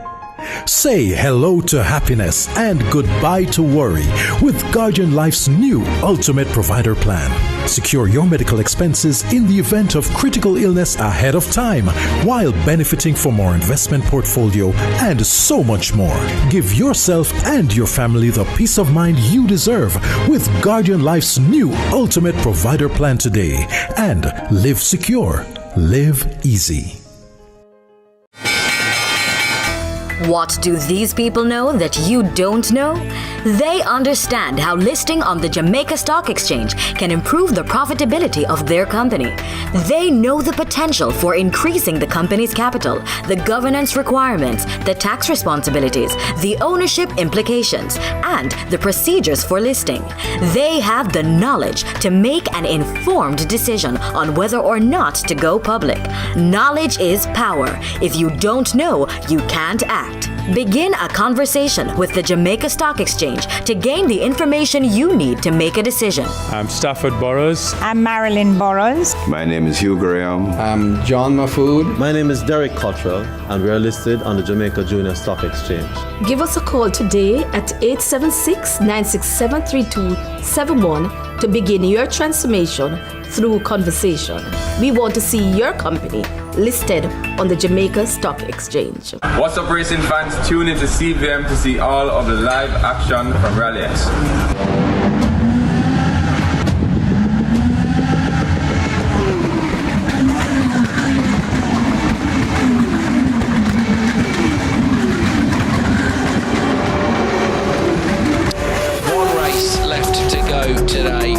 Say hello to happiness and goodbye to worry with Guardian Life's new Ultimate Provider Plan. Secure your medical expenses in the event of critical illness ahead of time while benefiting from more investment portfolio and so much more. Give yourself and your family the peace of mind you deserve with Guardian Life's new Ultimate Provider Plan today and live secure. Live easy. What do these people know that you don't know? They understand how listing on the Jamaica Stock Exchange can improve the profitability of their company. They know the potential for increasing the company's capital, the governance requirements, the tax responsibilities, the ownership implications, and the procedures for listing. They have the knowledge to make an informed decision on whether or not to go public. Knowledge is power. If you don't know, you can't act. Begin a conversation with the Jamaica Stock Exchange to gain the information you need to make a decision. I'm Stafford Burrows. I'm Marilyn Burrows. My name is Hugh Graham. I'm John Mafood. My name is Derek Cottrell, and we are listed on the Jamaica Junior Stock Exchange. Give us a call today at 876-967-3271 to begin your transformation through conversation. We want to see your company listed on the Jamaica Stock Exchange. What's up, racing fans? Tune into CVM to see all of the live action from Rally X. One race left to go today.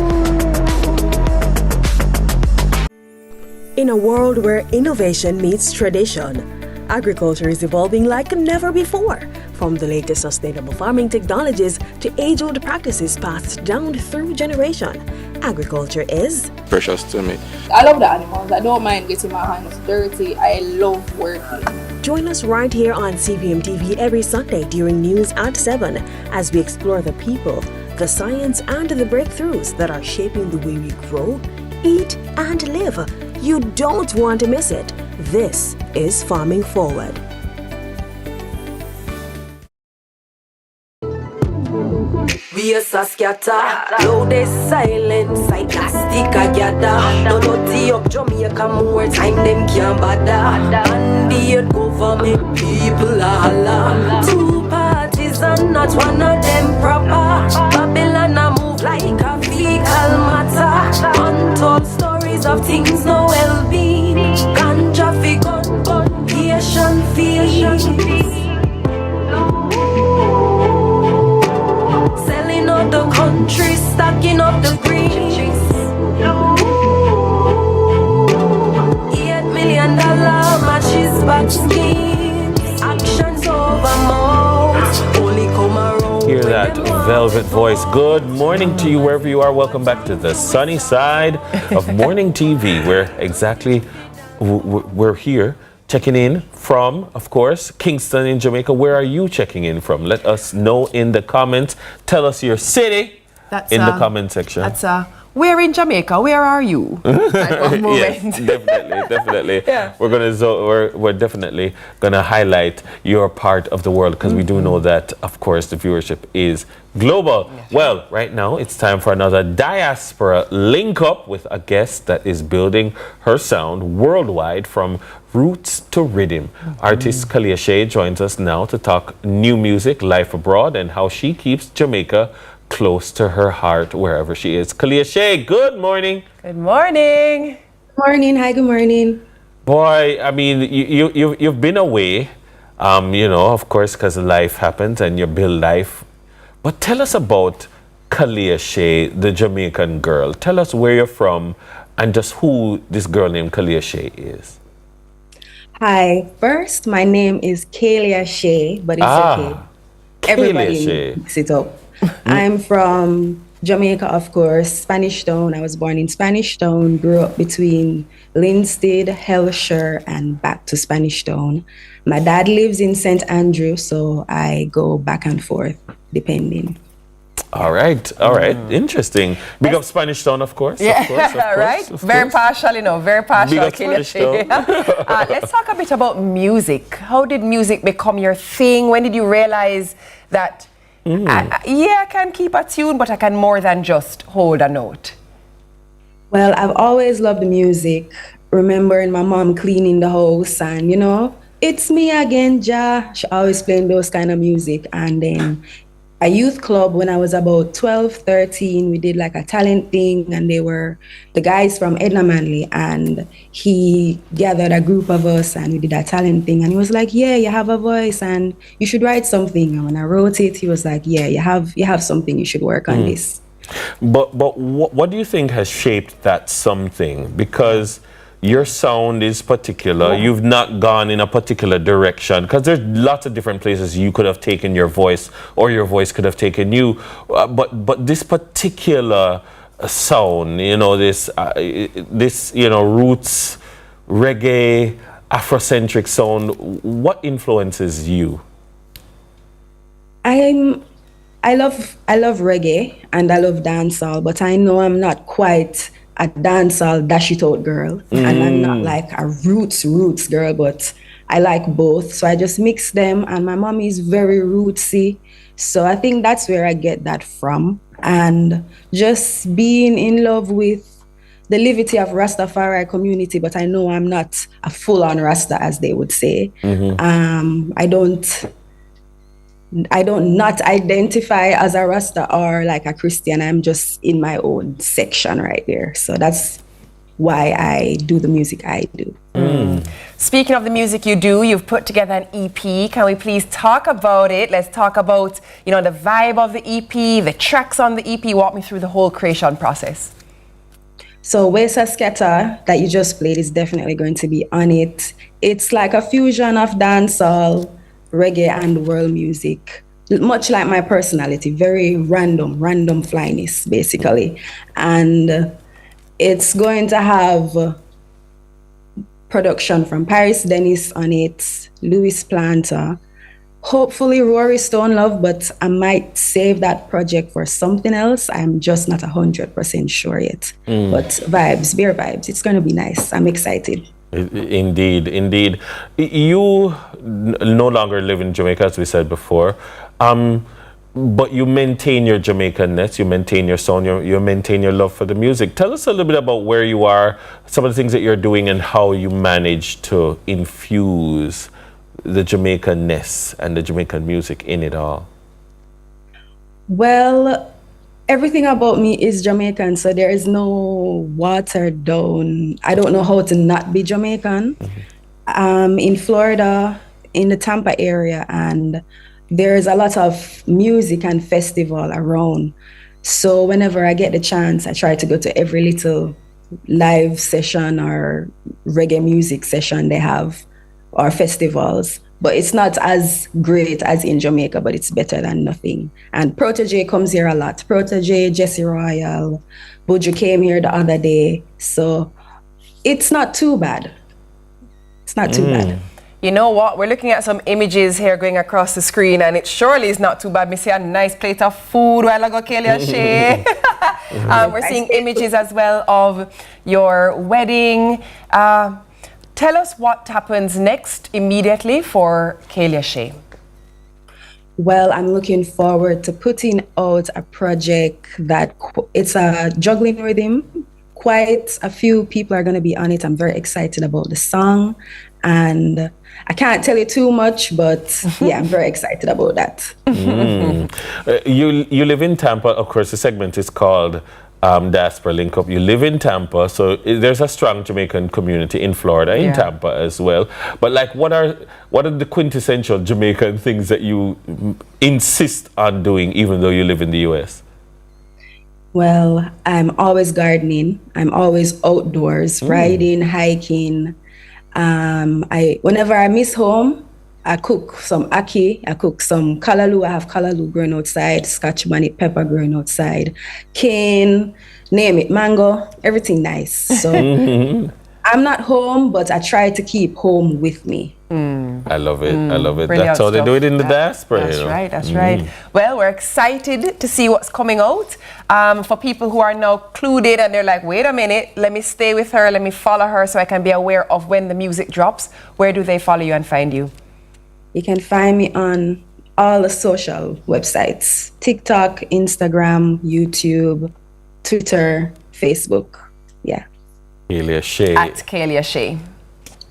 In a world where innovation meets tradition, agriculture is evolving like never before. From the latest sustainable farming technologies to age-old practices passed down through generation, agriculture is precious to me. I love the animals. I don't mind getting my hands dirty. I love working. Join us right here on CVM TV every Sunday during news at 7 as we explore the people, the science, and the breakthroughs that are shaping the way we grow, eat, and live. You don't want to miss it. This is Farming Forward. We a scatter, loud is silence, sarcastic a gather. No dirty up Jamaica more time them can't bother. And the government people a holla. Two parties and not one of them proper. Babylon a move like a fecal matter. Untold stories of things no well-being. Ganja fi gun, Haitian feelings. Selling out the country, stacking up the greens. $8 million matches back schemes. Actions over mouths, only come around. Hear that velvet voice. Good morning to you wherever you are. Welcome back to the sunny side of morning TV, where exactly we're here. Checking in from, of course, Kingston in Jamaica. Where are you checking in from? Let us know in the comments. Tell us your city in the comment section. That's where in Jamaica? Where are you? Type of moment. Yes, definitely. Yeah. We're definitely gonna highlight your part of the world because we do know that, of course, the viewership is global. Yes. Well, right now it's time for another Diaspora link up with a guest that is building her sound worldwide from roots to rhythm. Artist Kalia Shea joins us now to talk new music, life abroad, and how she keeps Jamaica close to her heart wherever she is. Kalia Shea, good morning. Good morning. Morning. Hi, good morning. Boy, I mean, you've been away, of course, because life happens and you build life. But tell us about Kalia Shea, the Jamaican girl. Tell us where you're from and just who this girl named Kalia Shea is. Hi. First, my name is Kalia Shea, but it's okay. Everybody mix it up. I'm from Jamaica, of course, Spanish Town. I was born in Spanish Town, grew up between Linstead, Hellshire, and back to Spanish Town. My dad lives in St. Andrew, so I go back and forth, depending. All right. Interesting. Big up Spanish Town, of course. Yeah, of course, right? Of very course. partial, very partial. Big up Spanish Town. Let's talk a bit about music. How did music become your thing? When did you realize that, I can keep a tune, but I can more than just hold a note? Well, I've always loved music. Remembering my mom cleaning the house and, it's me again, Ja. She always playing those kind of music. And then a youth club when I was about 12, 13, we did like a talent thing, and they were the guys from Edna Manley, and he gathered a group of us and we did a talent thing, and he was like, yeah, you have a voice and you should write something. And when I wrote it, he was like, yeah, you have something, you should work on this. But what do you think has shaped that something? Because your sound is particular. You've not gone in a particular direction, because there's lots of different places you could have taken your voice, or your voice could have taken you. But this particular sound, this roots, reggae, Afrocentric sound, what influences you? I love reggae and I love dancehall, but I know I'm not quite a dancehall dash it out girl, and I'm not like a roots girl, but I like both, so I just mix them. And my mom is very rootsy, so I think that's where I get that from, and just being in love with the levity of Rastafari community. But I know I'm not a full-on Rasta, as they would say. I don't not identify as a Rasta or like a Christian. I'm just in my own section right there. So that's why I do the music I do. Speaking of the music you do, you've put together an EP. Can we please talk about it? Let's talk about, the vibe of the EP, the tracks on the EP. Walk me through the whole creation process. So Wesa Scatter that you just played is definitely going to be on it. It's like a fusion of dancehall, reggae, and world music, much like my personality, very random flyness basically. And it's going to have production from Paris Dennis on it, Louis Planter, hopefully Rory Stone Love, but I might save that project for something else. I'm just not 100% sure yet. But vibes, beer vibes, it's going to be nice. I'm excited. Indeed, indeed. You no longer live in Jamaica, as we said before, but you maintain your Jamaican-ness, you maintain your sound, you maintain your love for the music. Tell us a little bit about where you are, some of the things that you're doing, and how you manage to infuse the Jamaican-ness and the Jamaican music in it all. Well, everything about me is Jamaican, so there is no watered down. I don't know how to not be Jamaican. In Florida, in the Tampa area, and there's a lot of music and festival around. So whenever I get the chance, I try to go to every little live session or reggae music session they have, or festivals. But it's not as great as in Jamaica, but it's better than nothing. And Protege comes here a lot. Protege, Jesse Royal, Buju came here the other day. So it's not too bad. It's not too bad. You know what? We're looking at some images here going across the screen, and it surely is not too bad. We see a nice plate of food while I go Kelia Shea. We're seeing images as well of your wedding. Tell us what happens next immediately for Kelia Shea. Well, I'm looking forward to putting out a project that it's a juggling rhythm. Quite a few people are going to be on it. I'm very excited about the song, and I can't tell you too much, but yeah, I'm very excited about that. You live in Tampa. Of course, the segment is called Diaspora Link Up. You live in Tampa, so there's a strong Jamaican community in Florida, in Tampa as well. But like, what are the quintessential Jamaican things that you insist on doing, even though you live in the US? Well, I'm always gardening. I'm always outdoors, riding, hiking. Whenever I miss home, I cook some ackee, I cook some callaloo. I have callaloo growing outside, scotch bonnet pepper growing outside, cane, name it, mango, everything nice. So I'm not home, but I try to keep home with me. I love it. I love it. Brilliant That's how they do it in the stuff. diaspora. That's you know? right. That's right. Well, we're excited to see what's coming out. For people who are now clued in and they're like, wait a minute, let me stay with her, let me follow her so I can be aware of when the music drops. Where do they follow you and find you? You can find me on all the social websites: TikTok, Instagram, YouTube, Twitter, Facebook. Yeah. Kelia Shea. At Kelia Shea.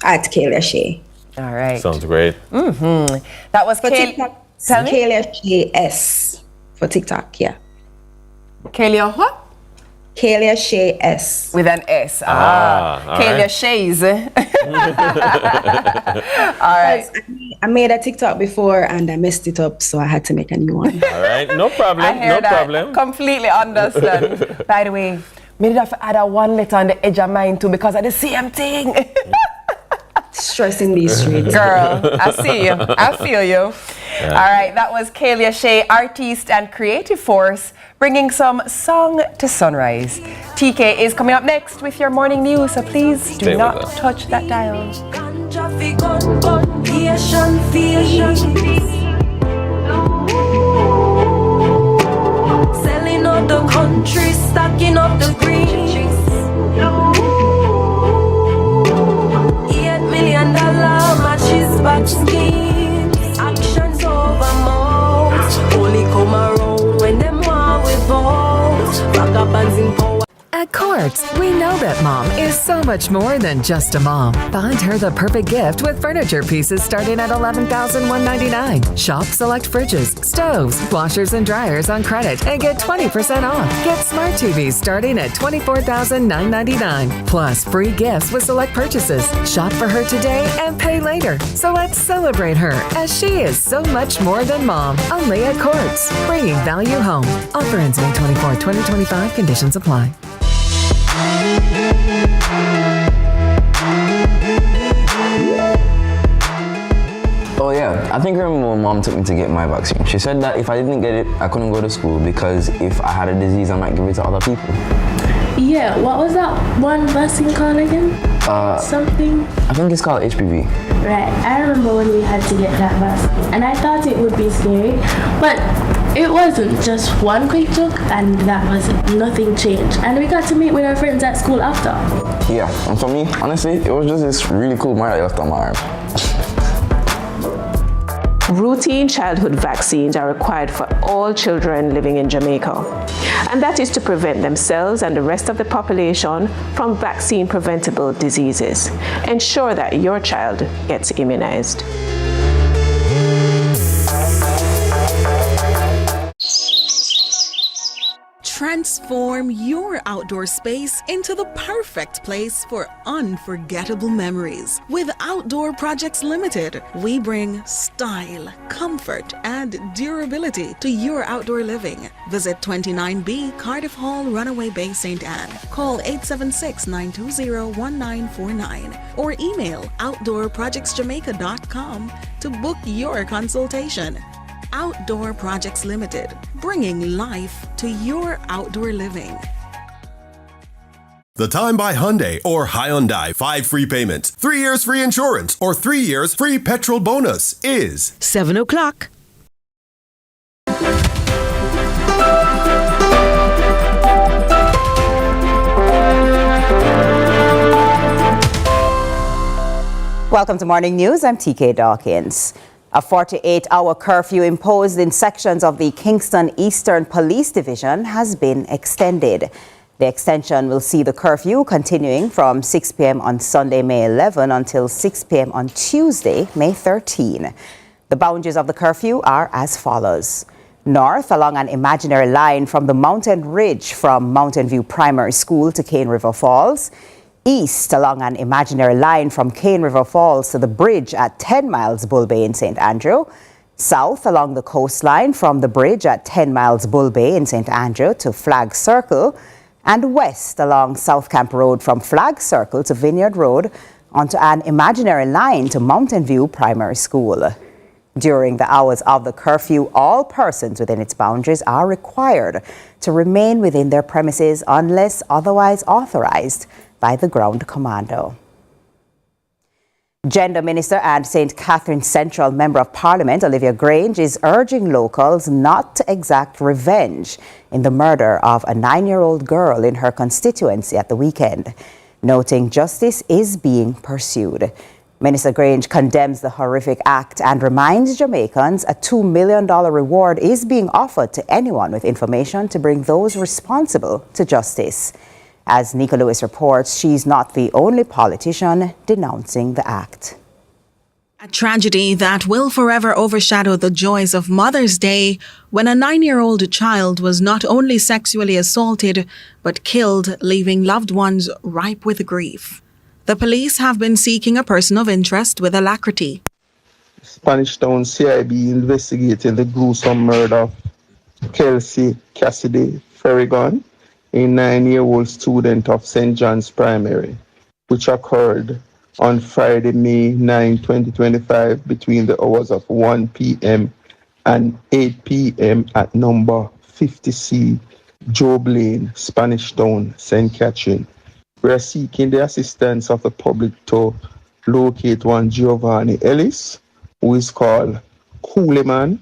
At Kelia Shea. All right. Sounds great. That was for TikTok. Kelia Shea S for TikTok. Yeah. Kelia what? Kelia Shea S. With an S. Kelia Shays. All right. I made a TikTok before and I messed it up, so I had to make a new one. All right, no problem. I hear that. Completely understand. By the way, maybe I have to add a one letter on the edge of mine too, because of the same thing. Stressing these streets. Girl, I see you. I feel you. Yeah. All right, that was Kelia Shea, artist and creative force, bringing some song to sunrise. TK is coming up next with your morning news, so please do not touch that dial. Selling out the country, stacking up the green. $8 million matches back schemes. Actions over mouths. Only come around when them want with votes. Vagabonds in power. At Courts, we know that mom is so much more than just a mom. Find her the perfect gift with furniture pieces starting at $11,199. Shop select fridges, stoves, washers, and dryers on credit and get 20% off. Get smart TVs starting at $24,999. Plus free gifts with select purchases. Shop for her today and pay later. So let's celebrate her as she is so much more than mom. Only at Courts, bringing value home. Offer ends May 24, 2025. Conditions apply. Oh yeah, I think I remember when mom took me to get my vaccine. She said that if I didn't get it, I couldn't go to school because if I had a disease, I might give it to other people. Yeah, what was that one vaccine called again? Something? I think it's called HPV. Right. I remember when we had to get that vaccine, and I thought it would be scary, but it wasn't. Just one quick joke, and that was it. Nothing changed. And we got to meet with our friends at school after. Yeah, and for me, honestly, it was just this really cool mark I left on my arm. Routine childhood vaccines are required for all children living in Jamaica, and that is to prevent themselves and the rest of the population from vaccine-preventable diseases. Ensure that your child gets immunized. Transform your outdoor space into the perfect place for unforgettable memories. With Outdoor Projects Limited, we bring style, comfort, and durability to your outdoor living. Visit 29B Cardiff Hall, Runaway Bay, St. Anne. Call 876-920-1949 or email outdoorprojectsjamaica.com to book your consultation. Outdoor Projects Limited, bringing life to your outdoor living. The Time by Hyundai or Hyundai 5 free payments, 3 years free insurance, or 3 years free petrol bonus is 7 o'clock. Welcome to Morning News. I'm TK Dawkins. A 48-hour curfew imposed in sections of the Kingston Eastern Police Division has been extended. The extension will see the curfew continuing from 6 p.m. on Sunday, May 11 until 6 p.m. on Tuesday, May 13. The boundaries of the curfew are as follows. North along an imaginary line from the mountain ridge from Mountain View Primary School to Cane River Falls. East along an imaginary line from Cane River Falls to the bridge at 10 Miles Bull Bay in St. Andrew. South along the coastline from the bridge at 10 Miles Bull Bay in St. Andrew to Flag Circle. And west along South Camp Road from Flag Circle to Vineyard Road onto an imaginary line to Mountain View Primary School. During the hours of the curfew, all persons within its boundaries are required to remain within their premises unless otherwise authorized by the Ground Commando. Gender Minister and St. Catherine Central Member of Parliament Olivia Grange is urging locals not to exact revenge in the murder of a 9-year-old girl in her constituency at the weekend, noting justice is being pursued. Minister Grange condemns the horrific act and reminds Jamaicans a $2 million reward is being offered to anyone with information to bring those responsible to justice. As Nika Lewis reports, she's not the only politician denouncing the act. A tragedy that will forever overshadow the joys of Mother's Day when a 9-year-old child was not only sexually assaulted but killed, leaving loved ones ripe with grief. The police have been seeking a person of interest with alacrity. Spanish Town CIB investigating the gruesome murder of Kelsey Cassidy Ferrigan, a 9-year-old student of St. John's Primary, which occurred on Friday, May 9, 2025, between the hours of 1 p.m. and 8 p.m. at number 50C, Job Lane, Spanish Town, St. Catherine. We are seeking the assistance of the public to locate one Giovanni Ellis, who is called Cooleyman,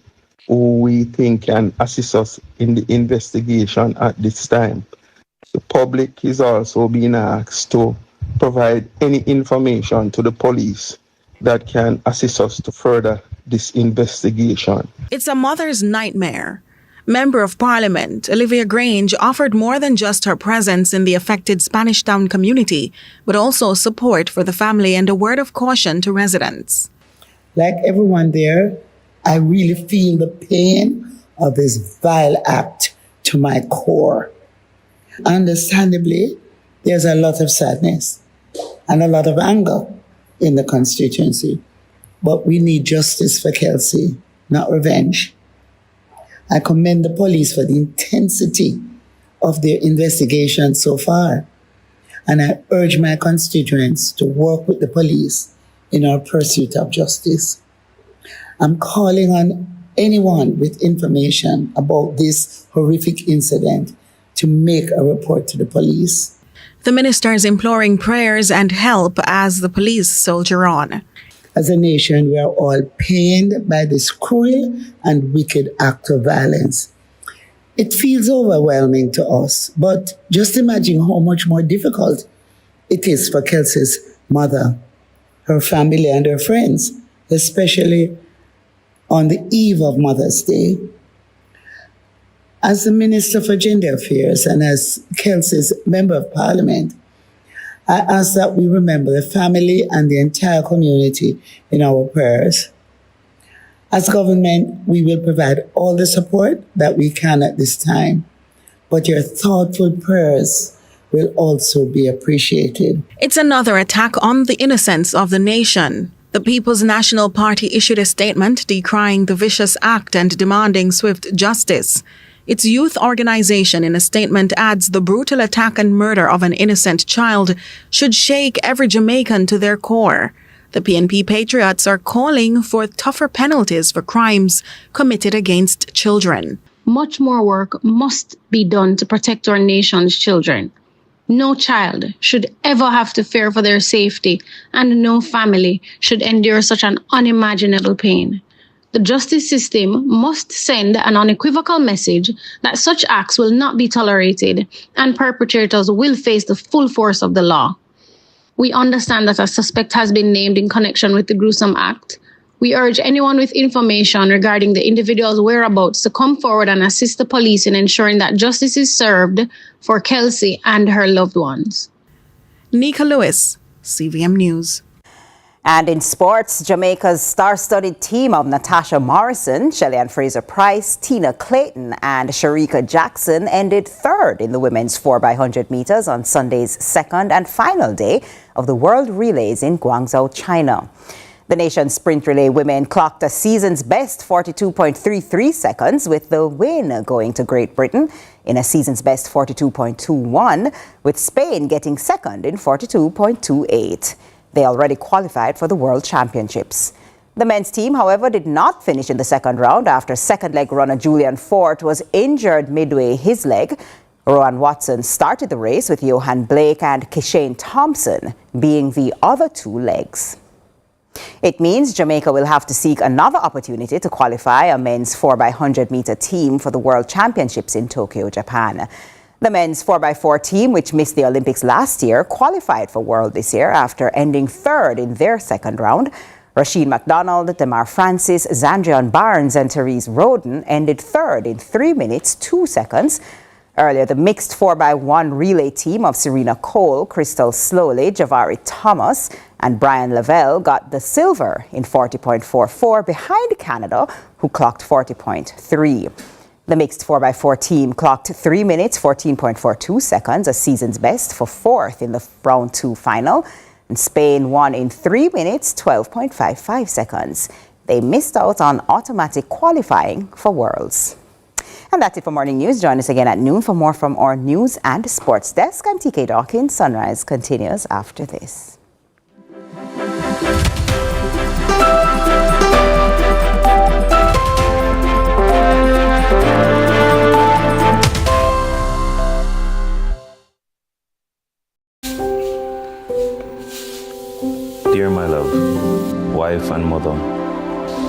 who we think can assist us in the investigation at this time. The public is also being asked to provide any information to the police that can assist us to further this investigation. It's a mother's nightmare. Member of Parliament Olivia Grange offered more than just her presence in the affected Spanish Town community, but also support for the family and a word of caution to residents. Like everyone there, I really feel the pain of this vile act to my core. Understandably, there's a lot of sadness and a lot of anger in the constituency, but we need justice for Kelsey, not revenge. I commend the police for the intensity of their investigation so far, and I urge my constituents to work with the police in our pursuit of justice. I'm calling on anyone with information about this horrific incident to make a report to the police. The ministers imploring prayers and help as the police soldier on. As a nation, we are all pained by this cruel and wicked act of violence. It feels overwhelming to us, but just imagine how much more difficult it is for Kelsey's mother, her family, and her friends, especially on the eve of Mother's Day. As the Minister for Gender Affairs and as Kelsey's Member of Parliament, I ask that we remember the family and the entire community in our prayers. As government, we will provide all the support that we can at this time, but your thoughtful prayers will also be appreciated. It's another attack on the innocence of the nation. The People's National Party issued a statement decrying the vicious act and demanding swift justice. Its youth organization in a statement adds the brutal attack and murder of an innocent child should shake every Jamaican to their core. The PNP Patriots are calling for tougher penalties for crimes committed against children. Much more work must be done to protect our nation's children. No child should ever have to fear for their safety, and no family should endure such an unimaginable pain. The justice system must send an unequivocal message that such acts will not be tolerated and perpetrators will face the full force of the law. We understand that a suspect has been named in connection with the gruesome act. We urge anyone with information regarding the individual's whereabouts to come forward and assist the police in ensuring that justice is served for Kelsey and her loved ones. Nika Lewis, CVM News. And in sports, Jamaica's star-studded team of Natasha Morrison, Shelly-Ann Fraser-Price, Tina Clayton and Sharika Jackson ended third in the women's 4x100 meters on Sunday's second and final day of the World Relays in Guangzhou, China. The nation's sprint relay women clocked a season's best 42.33 seconds, with the win going to Great Britain in a season's best 42.21, with Spain getting second in 42.28. They already qualified for the World Championships. The men's team, however, did not finish in the second round after second-leg runner Julian Fort was injured midway his leg. Rowan Watson started the race, with Johan Blake and Kishane Thompson being the other two legs. It means Jamaica will have to seek another opportunity to qualify a men's 4x100 meter team for the World Championships in Tokyo, Japan. The men's 4x4 team, which missed the Olympics last year, qualified for World this year after ending third in their second round. Rasheen McDonald, Demar Francis, Zandrian Barnes and Therese Roden ended third in 3 minutes, 2 seconds. Earlier, the mixed 4x1 relay team of Serena Cole, Crystal Slowly, Javari Thomas and Brian Lavelle got the silver in 40.44 behind Canada, who clocked 40.3. The mixed 4x4 team clocked 3 minutes, 14.42 seconds, a season's best, for fourth in the round 2 final. And Spain won in 3 minutes, 12.55 seconds. They missed out on automatic qualifying for Worlds. And that's it for Morning News. Join us again at noon for more from our news and sports desk. I'm TK Dawkins. Sunrise continues after this. Dear my love, wife and mother,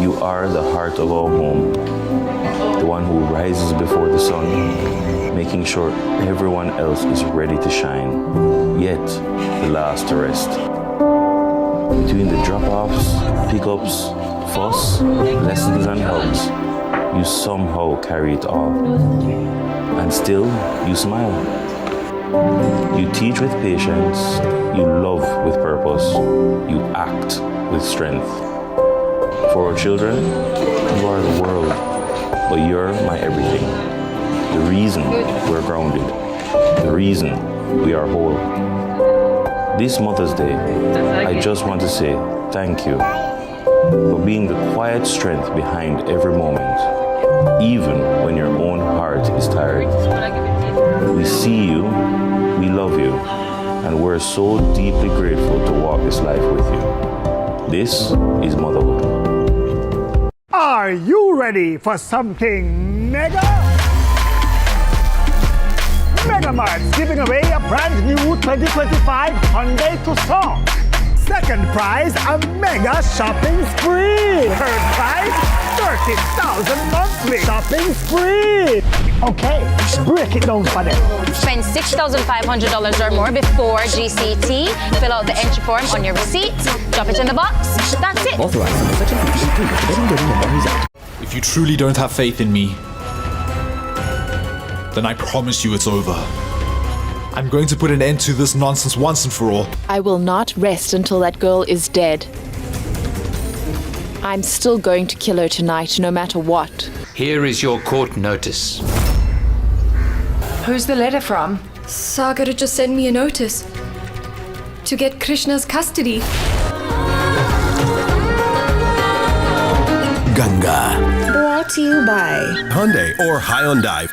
you are the heart of our home, the one who rises before the sun, making sure everyone else is ready to shine, yet the last to rest. Between the drop-offs, pickups, fuss, lessons and hugs, you somehow carry it all. And still, you smile. You teach with patience, you love with purpose, you act with strength. For our children, you are the world, but you're my everything. The reason we're grounded, the reason we are whole. This Mother's Day, I just want to say thank you for being the quiet strength behind every moment, even when your own heart is tired. We see you, we love you, and we're so deeply grateful to walk this life with you. This is motherhood. Are you ready for something mega? Mega Megamarts giving away a brand new 2025 Hyundai Tucson. Second prize, a mega shopping spree. Third prize, 30,000 monthly shopping spree. Okay, break it down for them. Spend $6,500 or more before GCT. Fill out the entry form on your receipt. Drop it in the box. That's it. If you truly don't have faith in me, then I promise you it's over. I'm going to put an end to this nonsense once and for all. I will not rest until that girl is dead. I'm still going to kill her tonight, no matter what. Here is your court notice. Who's the letter from? Sagar just sent me a notice to get Krishna's custody. Ganga. Brought to you by Hyundai or Hyundai.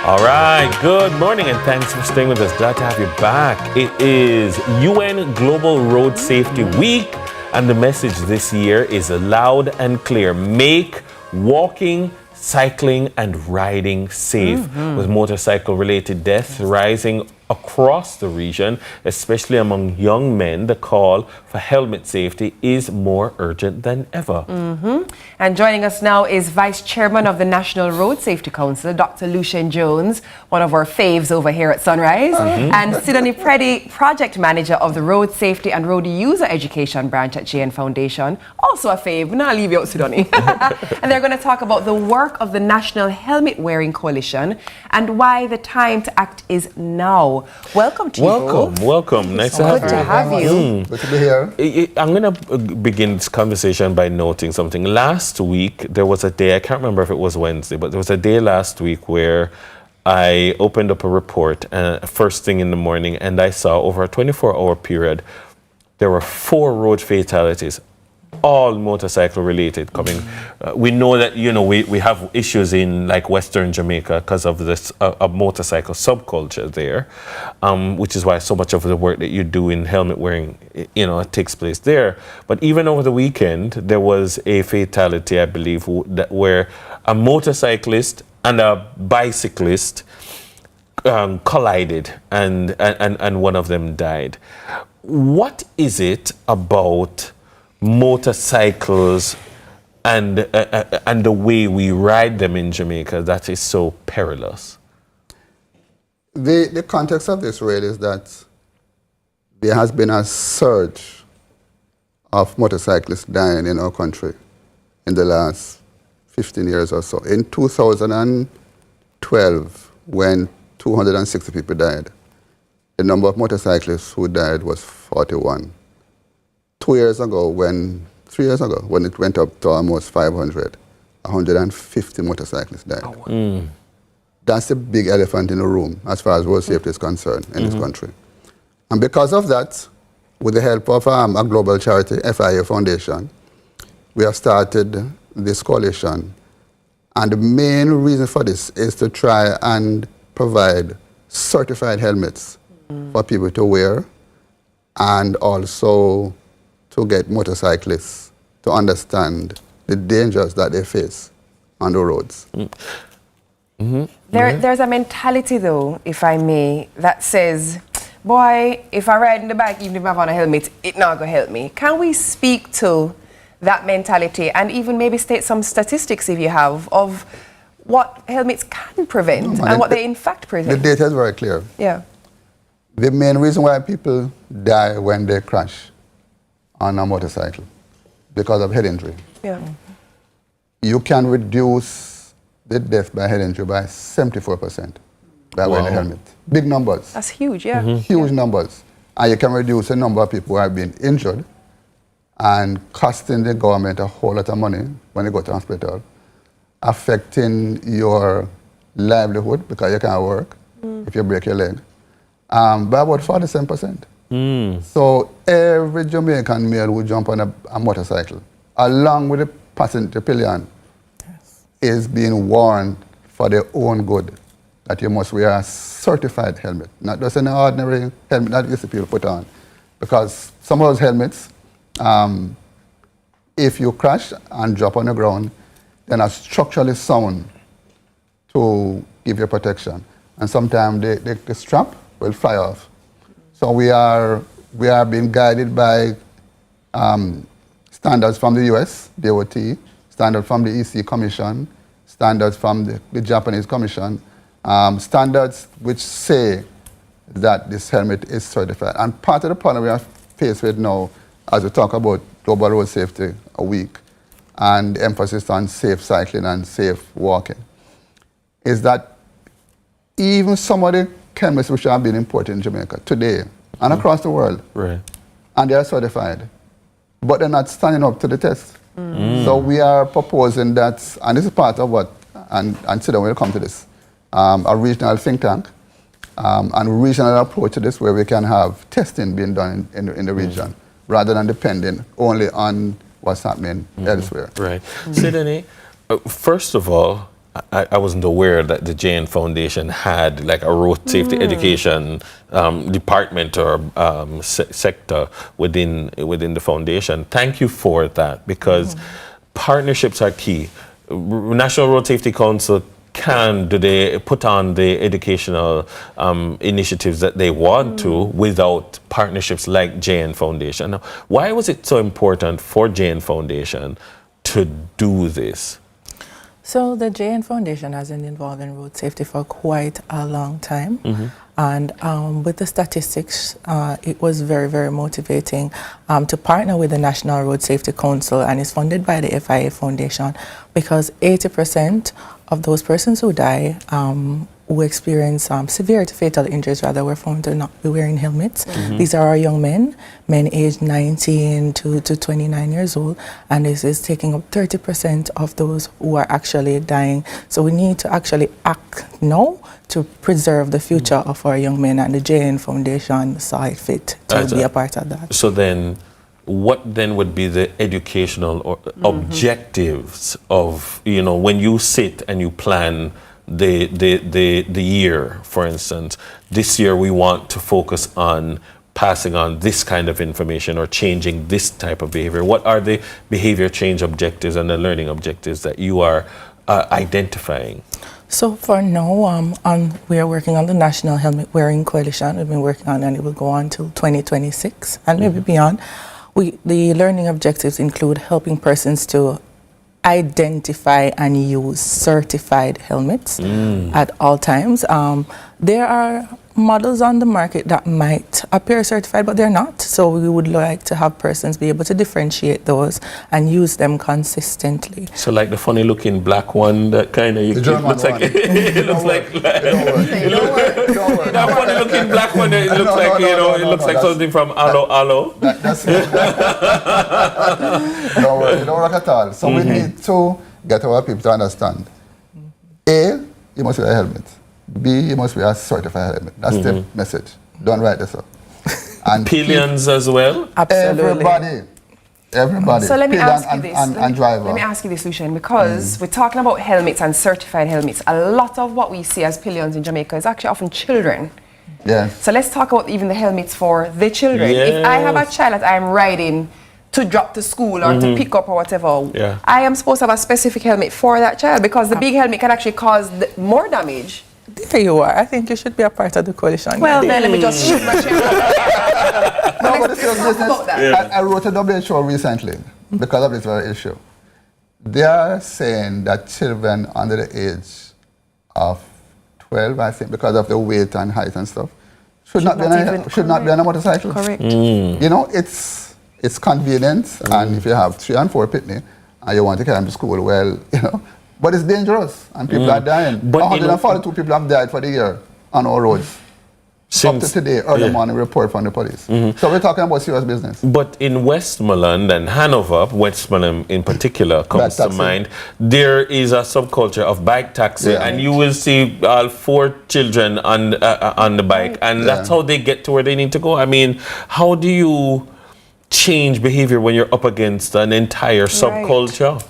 All right, good morning and thanks for staying with us. Glad to have you back. It is UN Global Road Safety Week, and the message this year is loud and clear. Make walking, cycling, and riding safe. With motorcycle-related deaths rising across the region, especially among young men, the call for helmet safety is more urgent than ever. And joining us now is Vice Chairman of the National Road Safety Council, Dr. Lucien Jones, one of our faves over here at Sunrise, and Sidoni Preddy, Project Manager of the Road Safety and Road User Education Branch at JN Foundation, also a fave. Now I'll leave you out, Sidoni. And they're going to talk about the work of the National Helmet Wearing Coalition and why the time to act is now. Welcome to you. Welcome. Nice to have you. Good to have you. Good to be here. I'm going to begin this conversation by noting something. Last week, there was a day, I can't remember if it was Wednesday, but there was a day last week where I opened up a report first thing in the morning, and I saw over a 24-hour period, there were 4 road fatalities, all motorcycle related coming. We know that, we have issues in like Western Jamaica because of this a motorcycle subculture there, which is why so much of the work that you do in helmet wearing, takes place there. But even over the weekend, there was a fatality, I believe, where a motorcyclist and a bicyclist collided and one of them died. What is it about motorcycles and the way we ride them in Jamaica that is so perilous? The context of this really is that there has been a surge of motorcyclists dying in our country in the last 15 years or so. In 2012, when 260 people died, the number of motorcyclists who died was 41. 3 years ago, when it went up to almost 500, 150 motorcyclists died. That's a big elephant in the room as far as road safety is concerned in this country. And because of that, with the help of a global charity, FIA Foundation, we have started this coalition. And the main reason for this is to try and provide certified helmets for people to wear, and also to get motorcyclists to understand the dangers that they face on the roads. There's a mentality, though, if I may, that says, boy, if I ride in the bike, even if I have on a helmet, it not going to help me. Can we speak to that mentality and even maybe state some statistics, if you have, of what helmets can prevent and what they in fact prevent? The data is very clear. Yeah. The main reason why people die when they crash on a motorcycle, because of head injury. Yeah. You can reduce the death by head injury by 74% by wearing a helmet. Big numbers. That's huge, yeah. Huge numbers. And you can reduce the number of people who are being injured and costing the government a whole lot of money when they go to hospital, affecting your livelihood because you can't work if you break your leg, by about 47%. So every Jamaican male would jump on a motorcycle, along with the passenger pillion. is being warned for their own good, that you must wear a certified helmet, not just an ordinary helmet that used to people put on. Because some of those helmets, if you crash and drop on the ground, then are structurally sound to give you protection. And sometimes the strap will fly off. So we are being guided by standards from the US, DOT, standards from the EC Commission, standards from the Japanese Commission, standards which say that this helmet is certified. And part of the problem we are faced with now, as we talk about Global Road Safety a week, and emphasis on safe cycling and safe walking, is that even some of the helmets which are being imported in Jamaica today and across the world, and they are certified, but they're not standing up to the test. So we are proposing that, and this is part of what, and Sida will come to this, a regional think tank, and regional approach to this where we can have testing being done in the region, rather than depending only on what's happening elsewhere. Right. Sidney, first of all, I wasn't aware that the JN Foundation had like a road safety education department or sector within the foundation. Thank you for that, because partnerships are key. National Road Safety Council do they put on the educational initiatives that they want to without partnerships like JN Foundation. Now, why was it so important for JN Foundation to do this? So the JN Foundation has been involved in road safety for quite a long time. And with the statistics, it was very, very motivating to partner with the National Road Safety Council, and it's funded by the FIA Foundation, because 80% of those persons who die who experience severe to fatal injuries rather were found to not be wearing helmets. These are our young men aged 19 to 29 years old, and this is taking up 30% of those who are actually dying. So we need to actually act now to preserve the future of our young men, and the JN Foundation saw it fit to be a part of that. So then, what then would be the educational or objectives of, you know, when you sit and you plan the year, for instance, this year we want to focus on passing on this kind of information or changing this type of behavior. What are the behavior change objectives and the learning objectives that you are identifying? So for now, we are working on the National Helmet Wearing Coalition. We've been working on it, and it will go on till 2026 and maybe beyond. The learning objectives include helping persons to identify and use certified helmets at all times. There are models on the market that might appear certified, but they're not. So we would like to have persons be able to differentiate those and use them consistently. So like the funny looking black one that kind of looks like it looks like that funny looking black one, it looks like, you know, it looks like something from Alo. That's it. It don't work at all. So we need to get our people to understand. A, you must wear a helmet. B, you must wear a certified helmet. That's the message. Don't write this up. And pillions as well? Absolutely. Everybody. So let me ask you this. And driver. Let me ask you this, Lucian, because we're talking about helmets and certified helmets. A lot of what we see as pillions in Jamaica is actually often children. Yes. So let's talk about even the helmets for the children. Yes. If I have a child that I'm riding to drop to school or to pick up or whatever, I am supposed to have a specific helmet for that child, because the big helmet can actually cause more damage. There you are. I think you should be a part of the coalition. Well, then let me just shoot my shit. I wrote a WHO recently because of this very issue. They are saying that children under the age of 12, I think, because of the weight and height and stuff, should not be on a motorcycle. Correct. You know, it's convenient, and if you have 3 and 4 pitney and you want to carry them to school, well, you know, but it's dangerous, and people are dying. But 142 people have died for the year on our roads. Up to today, early morning report from the police. So we're talking about serious business. But in Westmoreland and Hanover, Westmoreland in particular comes to mind, there is a subculture of bike taxi, and you will see all 4 children on the bike, and that's how they get to where they need to go. I mean, how do you change behavior when you're up against an entire subculture?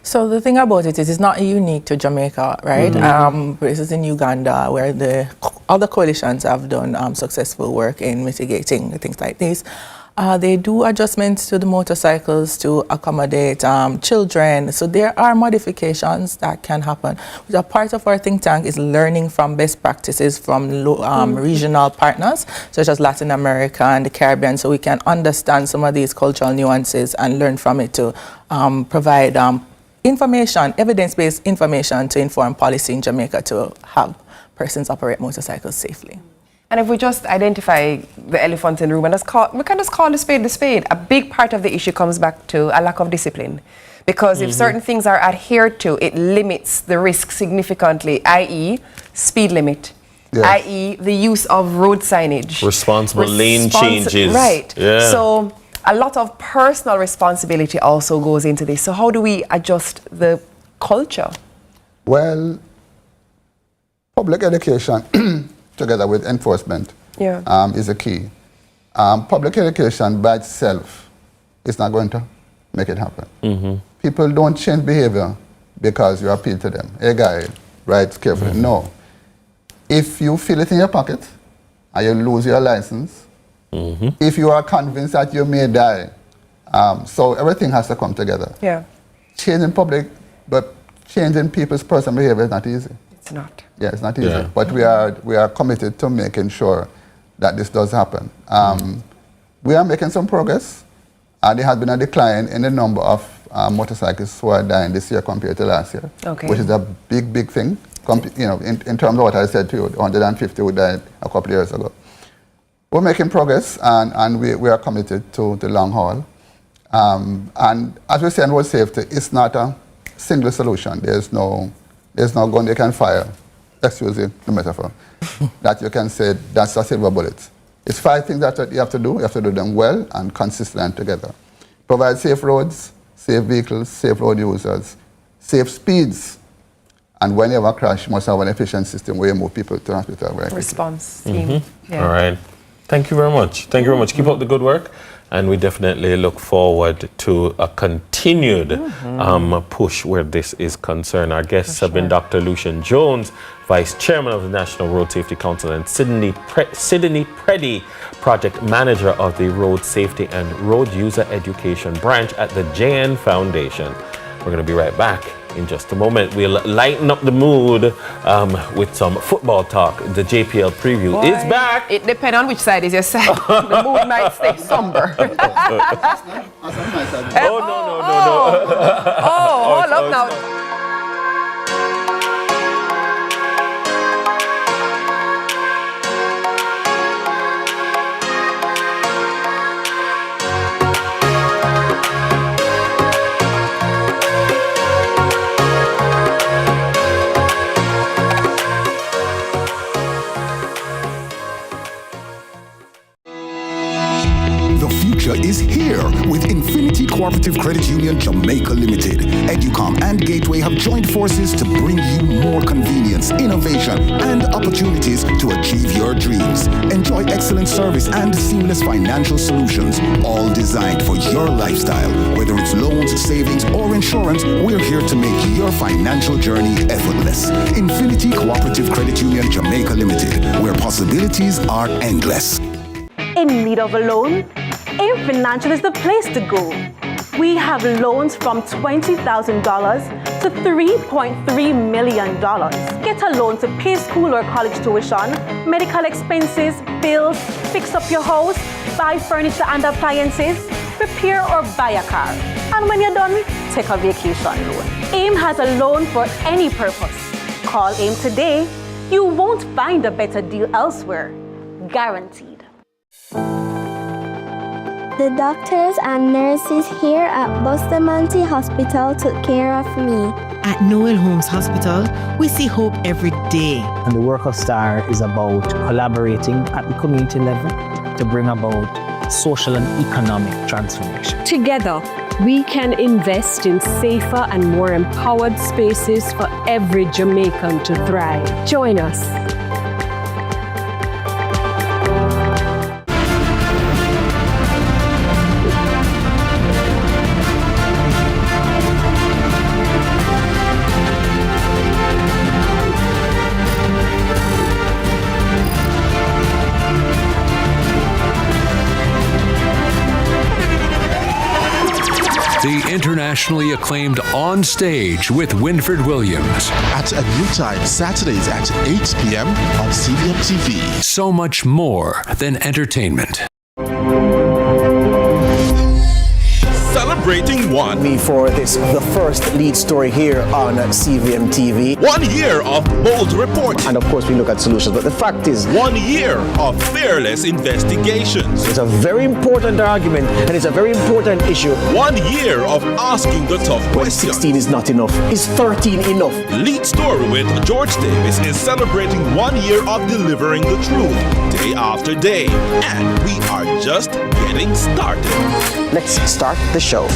So the thing about it is it's not unique to Jamaica, right? This is in Uganda where other coalitions have done successful work in mitigating things like this. They do adjustments to the motorcycles to accommodate children. So there are modifications that can happen. A part of our think tank is learning from best practices from regional partners, such as Latin America and the Caribbean, so we can understand some of these cultural nuances and learn from it to provide information, evidence-based information to inform policy in Jamaica to have persons operate motorcycles safely. And if we just identify the elephant in the room and we can just call the spade, a big part of the issue comes back to a lack of discipline. Because if certain things are adhered to, it limits the risk significantly, i.e. speed limit, i.e. the use of road signage. Responsible lane changes. Right. Yeah. So a lot of personal responsibility also goes into this. So how do we adjust the culture? Well, public education together with enforcement is a key. Public education by itself is not going to make it happen. People don't change behavior because you appeal to them. Hey guy, ride carefully. No. If you feel it in your pocket and you lose your license, if you are convinced that you may die, so everything has to come together. Yeah. Changing public, but changing people's personal behavior is not easy. It's not. Yeah, it's not easy. But we are committed to making sure that this does happen. We are making some progress. There has been a decline in the number of motorcyclists who are dying this year compared to last year, which is a big, big thing. In terms of what I said to you, 150 who died a couple of years ago. We're making progress, and we are committed to the long haul. And as we say in road safety, it's not a single solution. There's no gun you can fire, excuse the metaphor, that you can say that's a silver bullet. It's 5 things that you have to do. You have to do them well and consistently and together. Provide safe roads, safe vehicles, safe road users, safe speeds. And when you have a crash, you must have an efficient system where you move people to hospital very quickly. Response team. All right. Thank you very much. Thank you very much. Keep up the good work. And we definitely look forward to a continued push where this is concerned. Our guests have been Dr. Lucian Jones, Vice Chairman of the National Road Safety Council, and Sydney Preddy, Project Manager of the Road Safety and Road User Education Branch at the JN Foundation. We're going to be right back in just a moment. We'll lighten up the mood with some football talk. The JPL preview is back. It depends on which side is your side. The mood might stay somber. No. Hold up now. Is here with Infinity Cooperative Credit Union Jamaica Limited. Educom and Gateway have joined forces to bring you more convenience, innovation, and opportunities to achieve your dreams. Enjoy excellent service and seamless financial solutions, all designed for your lifestyle. Whether it's loans, savings, or insurance, we're here to make your financial journey effortless. Infinity Cooperative Credit Union Jamaica Limited, where possibilities are endless. In need of a loan? AIM Financial is the place to go. We have loans from $20,000 to $3.3 million. Get a loan to pay school or college tuition, medical expenses, bills, fix up your house, buy furniture and appliances, repair or buy a car. And when you're done, take a vacation loan. AIM has a loan for any purpose. Call AIM today. You won't find a better deal elsewhere. Guaranteed. The doctors and nurses here at Bustamante Hospital took care of me. At Noel Holmes Hospital, we see hope every day. And the work of STAR is about collaborating at the community level to bring about social and economic transformation. Together, we can invest in safer and more empowered spaces for every Jamaican to thrive. Join us. The internationally acclaimed On Stage with Winfred Williams. At a new time, Saturdays at 8 p.m. on CVM TV. So much more than entertainment. Celebrating one. Me for this, the first lead story here on CVM TV. 1 year of bold reporting. And of course, we look at solutions. But the fact is, 1 year of fearless investigations. It's a very important argument and it's a very important issue. 1 year of asking the tough when questions. 16 is not enough. Is 13 enough? Lead Story with George Davis is celebrating 1 year of delivering the truth day after day. And we are just getting started. Let's start the show.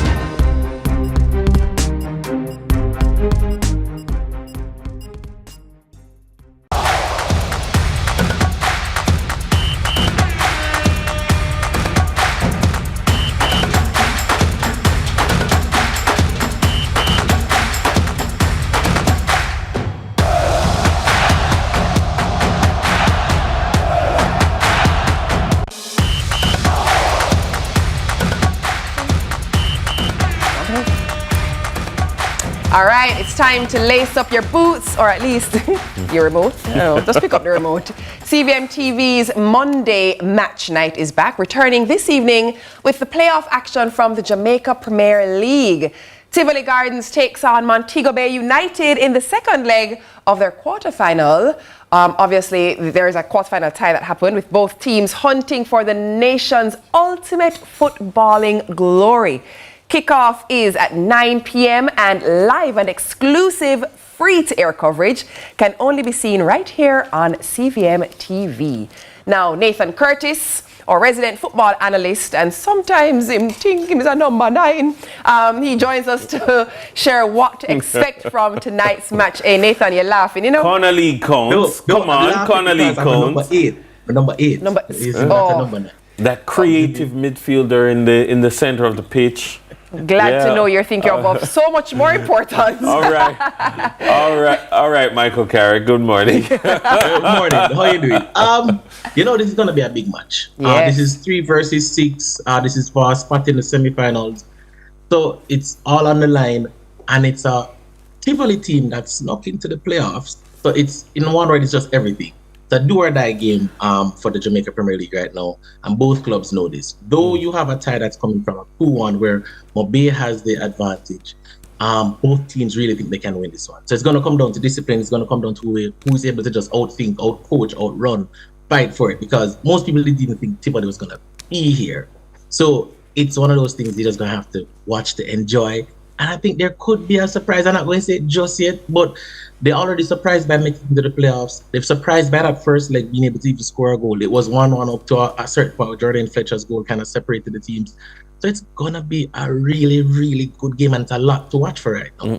All right, it's time to lace up your boots, or at least your remote. No, just pick up the remote. CVM TV's Monday Match Night is back, returning this evening with the playoff action from the Jamaica Premier League. Tivoli Gardens takes on Montego Bay United in the second leg of their quarterfinal. Obviously, there is a quarterfinal tie that happened with both teams hunting for the nation's ultimate footballing glory. Kickoff is at 9 p.m. and live and exclusive free-to-air coverage can only be seen right here on CVM TV. Now, Nathan Curtis, our resident football analyst, and sometimes him think him is a number 9, he joins us to share what to expect from tonight's match. Hey, Nathan, you're laughing, you know? Corner league counts. Come on, corner league counts. Number 8. That creative midfielder in the center of the pitch. Glad to know you're thinking of so much more importance. All right, Michael Carrick. Good morning. Good morning. How are you doing? This is going to be a big match. Yes. This is 3 versus 6. This is for a spot in the semifinals. So it's all on the line, and it's a Tivoli team that's snuck into the playoffs. So it's, in one word, it's just everything. It's a do or die game for the Jamaica Premier League right now, and both clubs know this. Though you have a tie that's coming from a 2-1 where Mobay has the advantage, both teams really think they can win this one. So it's going to come down to discipline. It's going to come down to who's able to just outthink, outcoach, outrun, fight for it, because most people didn't even think Tivoli was going to be here. So it's one of those things you're just going to have to watch to enjoy. And I think there could be a surprise. I'm not going to say it just yet, but they're already surprised by making it to the playoffs. They've surprised by that first leg being able to even score a goal. It was 1-1 up to a certain point. Jordan Fletcher's goal kind of separated the teams. So it's going to be a really, really good game, and it's a lot to watch for right now.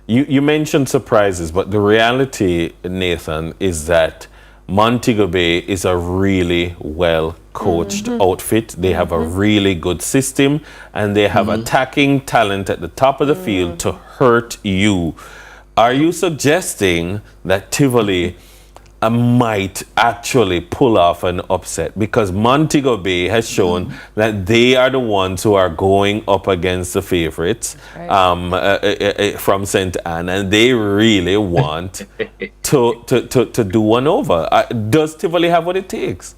You mentioned surprises, but the reality, Nathan, is that Montego Bay is a really well-coached outfit. They have a really good system, and they have attacking talent at the top of the field to hurt you. Are you suggesting that Tivoli might actually pull off an upset? Because Montego Bay has shown that they are the ones who are going up against the favorites from St. Anne, and they really want to do one over. Does Tivoli have what it takes?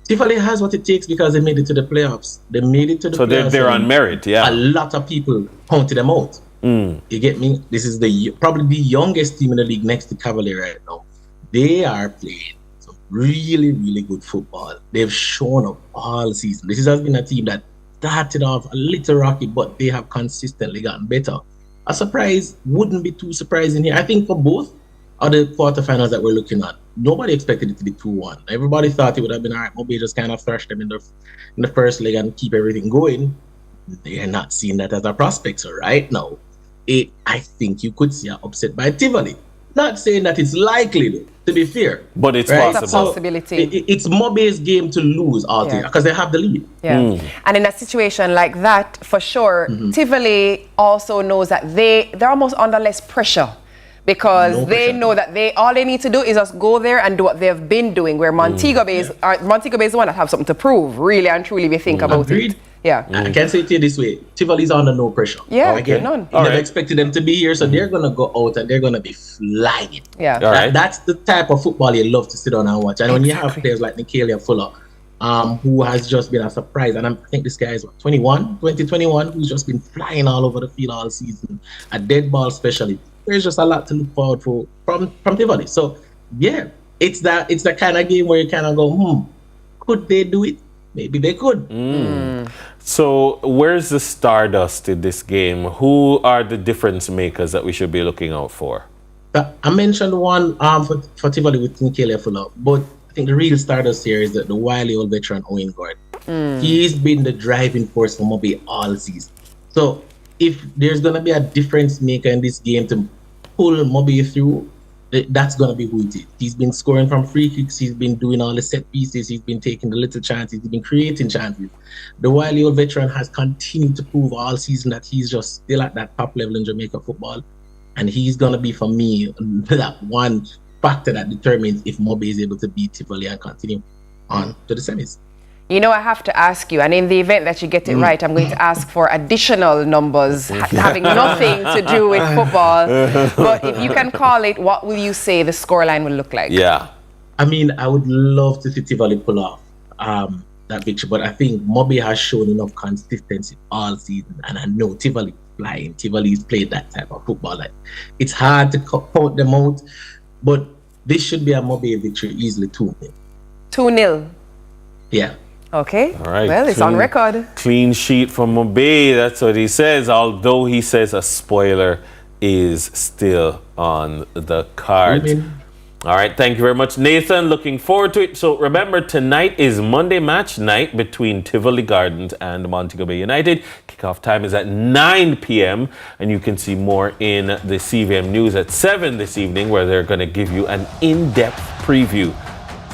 Tivoli has what it takes because they made it to the playoffs. They made it to the playoffs. So they're on merit, yeah. A lot of people counted them out. You get me? This is probably the youngest team in the league next to Cavalier right now. They are playing some really, really good football. They've shown up all season. This has been a team that started off a little rocky, but they have consistently gotten better. A surprise wouldn't be too surprising here. I think for both of the quarterfinals that we're looking at, nobody expected it to be 2-1. Everybody thought it would have been all right. Mobay just kind of thrashed them in the first leg and keep everything going. They are not seeing that as a prospect. So right now, I think you could see an upset by Tivoli. Not saying that it's likely, though, to be fair. But it's possible. It's a possibility. It's Mobay's game to lose altogether because they have the lead. Yeah. And in a situation like that, for sure, Tivoli also knows that they're almost under less pressure, because they know that all they need to do is just go there and do what they've been doing, where Montego Bay is the one that have something to prove, really and truly, if you think about it. Yeah. I can say it to you this way. Tivoli's under no pressure. Yeah, Again, none. you never expected them to be here, so they're going to go out and they're going to be flying. Yeah. That's the type of football you love to sit down and watch. And when you have players like Nicalia Fuller, who has just been a surprise, and I think this guy is 2021, who's just been flying all over the field all season, a dead ball specialist. There's just a lot to look forward for from Tivoli. So yeah, it's that kind of game where you kind of go, could they do it? Maybe they could. So where's the stardust in this game? Who are the difference makers that we should be looking out for? I mentioned one for Tivoli with Nicalia Fuller, but I think the real stardust here is the wily old veteran Owen Gordon. He's been the driving force for Moby all season. So if there's going to be a difference maker in this game to pull Moby through, that's going to be who it is. He's been scoring from free kicks. He's been doing all the set pieces. He's been taking the little chances. He's been creating chances. The wily old veteran has continued to prove all season that he's just still at that top level in Jamaica football. And he's going to be, for me, that one factor that determines if Moby is able to beat Tivoli and continue on to the semis. You know, I have to ask you, and in the event that you get it right, I'm going to ask for additional numbers having nothing to do with football. But if you can call it, what will you say the scoreline will look like? Yeah. I mean, I would love to see Tivoli pull off that victory, but I think Moby has shown enough consistency all season, and I know Tivoli flying. Tivoli's played that type of football. Like, it's hard to count them out, but this should be a Moby victory, easily 2-0. 2-0? Yeah. Okay. All right. Well, it's on record. Clean sheet from Moby. That's what he says. Although he says a spoiler is still on the cards. All right. Thank you very much, Nathan. Looking forward to it. So remember, tonight is Monday match night between Tivoli Gardens and Montego Bay United. Kickoff time is at 9 p.m. And you can see more in the CVM News at 7 this evening, where they're going to give you an in-depth preview.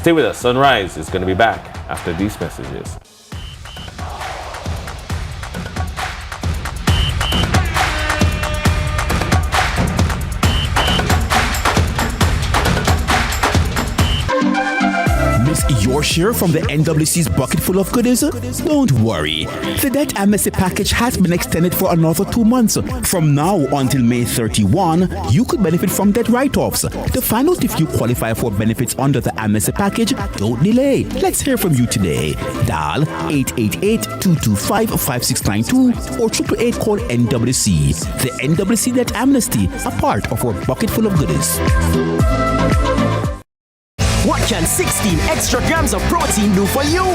Stay with us. Sunrise is going to be back after these messages. Miss your share from the NWC's bucket full of goodies? Don't worry. The Debt Amnesty Package has been extended for another 2 months. From now until May 31, you could benefit from debt write-offs. To find out if you qualify for benefits under the Amnesty Package, don't delay. Let's hear from you today. Dial 888-225-5692 or 888 call NWC. The NWC Debt Amnesty, a part of our bucket full of goodies. What can 16 extra grams of protein do for you?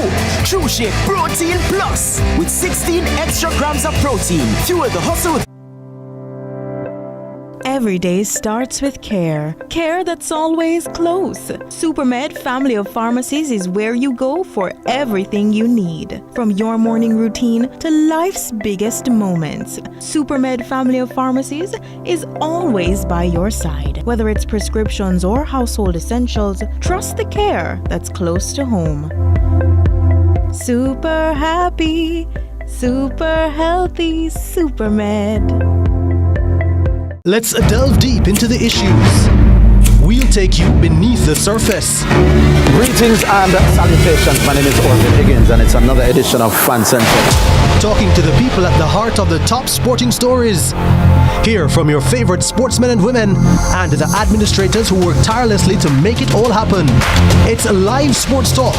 True Shape Protein Plus. With 16 extra grams of protein, fuel the hustle. Every day starts with care. Care that's always close. Supermed Family of Pharmacies is where you go for everything you need. From your morning routine to life's biggest moments, Supermed Family of Pharmacies is always by your side. Whether it's prescriptions or household essentials, trust the care that's close to home. Super happy, super healthy, Supermed. Let's delve deep into the issues. We'll take you beneath the surface. Greetings and salutations. My name is Orville Higgins, and it's another edition of Fan Central. Talking to the people at the heart of the top sporting stories. Hear from your favorite sportsmen and women and the administrators who work tirelessly to make it all happen. It's live sports talk.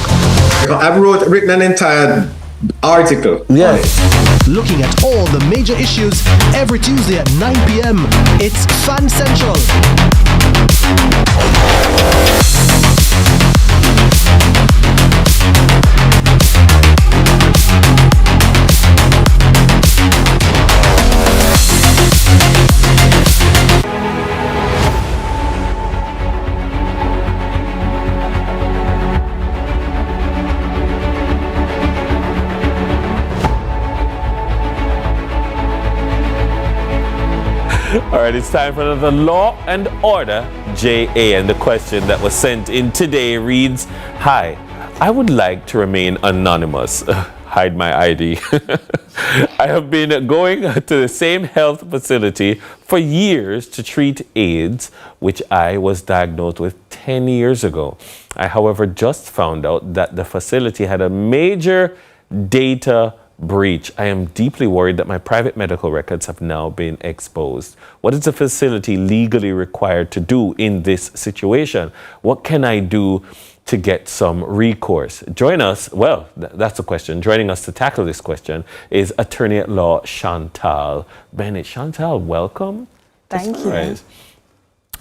I've written an entire article. Yeah. Looking at all the major issues every Tuesday at 9 p.m. It's Fan Central. All right, it's time for another Law and Order JA, and the question that was sent in today reads, "Hi, I would like to remain anonymous." Hide my ID. I have been going to the same health facility for years to treat AIDS, which I was diagnosed with 10 years ago. I, however, just found out that the facility had a major data breach. I am deeply worried that my private medical records have now been exposed. What is the facility legally required to do in this situation? What can I do to get some recourse? Join us, well, that's the question. Joining us to tackle this question is attorney at law Chantal Bennett. Chantal, welcome. Thank you.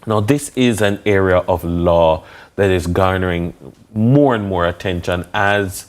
Now, this is an area of law that is garnering more and more attention as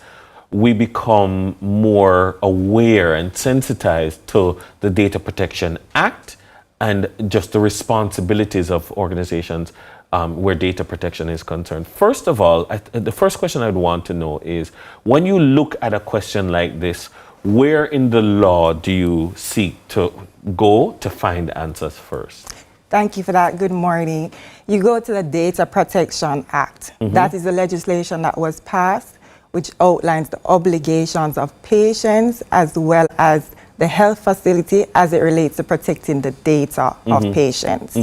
we become more aware and sensitized to the Data Protection Act and just the responsibilities of organizations where data protection is concerned. First of all, the first question I'd want to know is, when you look at a question like this, where in the law do you seek to go to find answers first? Thank you for that. Good morning. You go to the Data Protection Act. That is the legislation that was passed, which outlines the obligations of patients as well as the health facility as it relates to protecting the data of patients.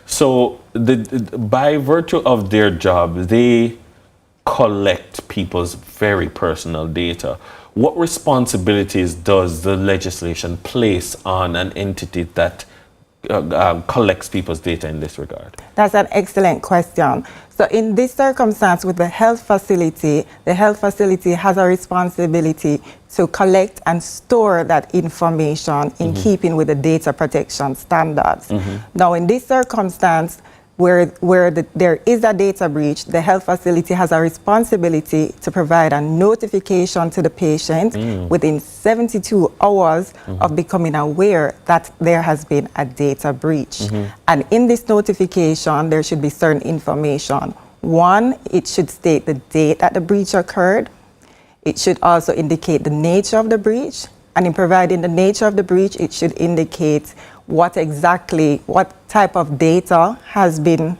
So by virtue of their job, they collect people's very personal data. What responsibilities does the legislation place on an entity that collects people's data in this regard? That's an excellent question. So in this circumstance with the health facility has a responsibility to collect and store that information in keeping with the data protection standards. Now in this circumstance, where there is a data breach, the health facility has a responsibility to provide a notification to the patient within 72 hours of becoming aware that there has been a data breach. And in this notification, there should be certain information. One, it should state the date that the breach occurred. It should also indicate the nature of the breach. And in providing the nature of the breach, it should indicate what type of data has been,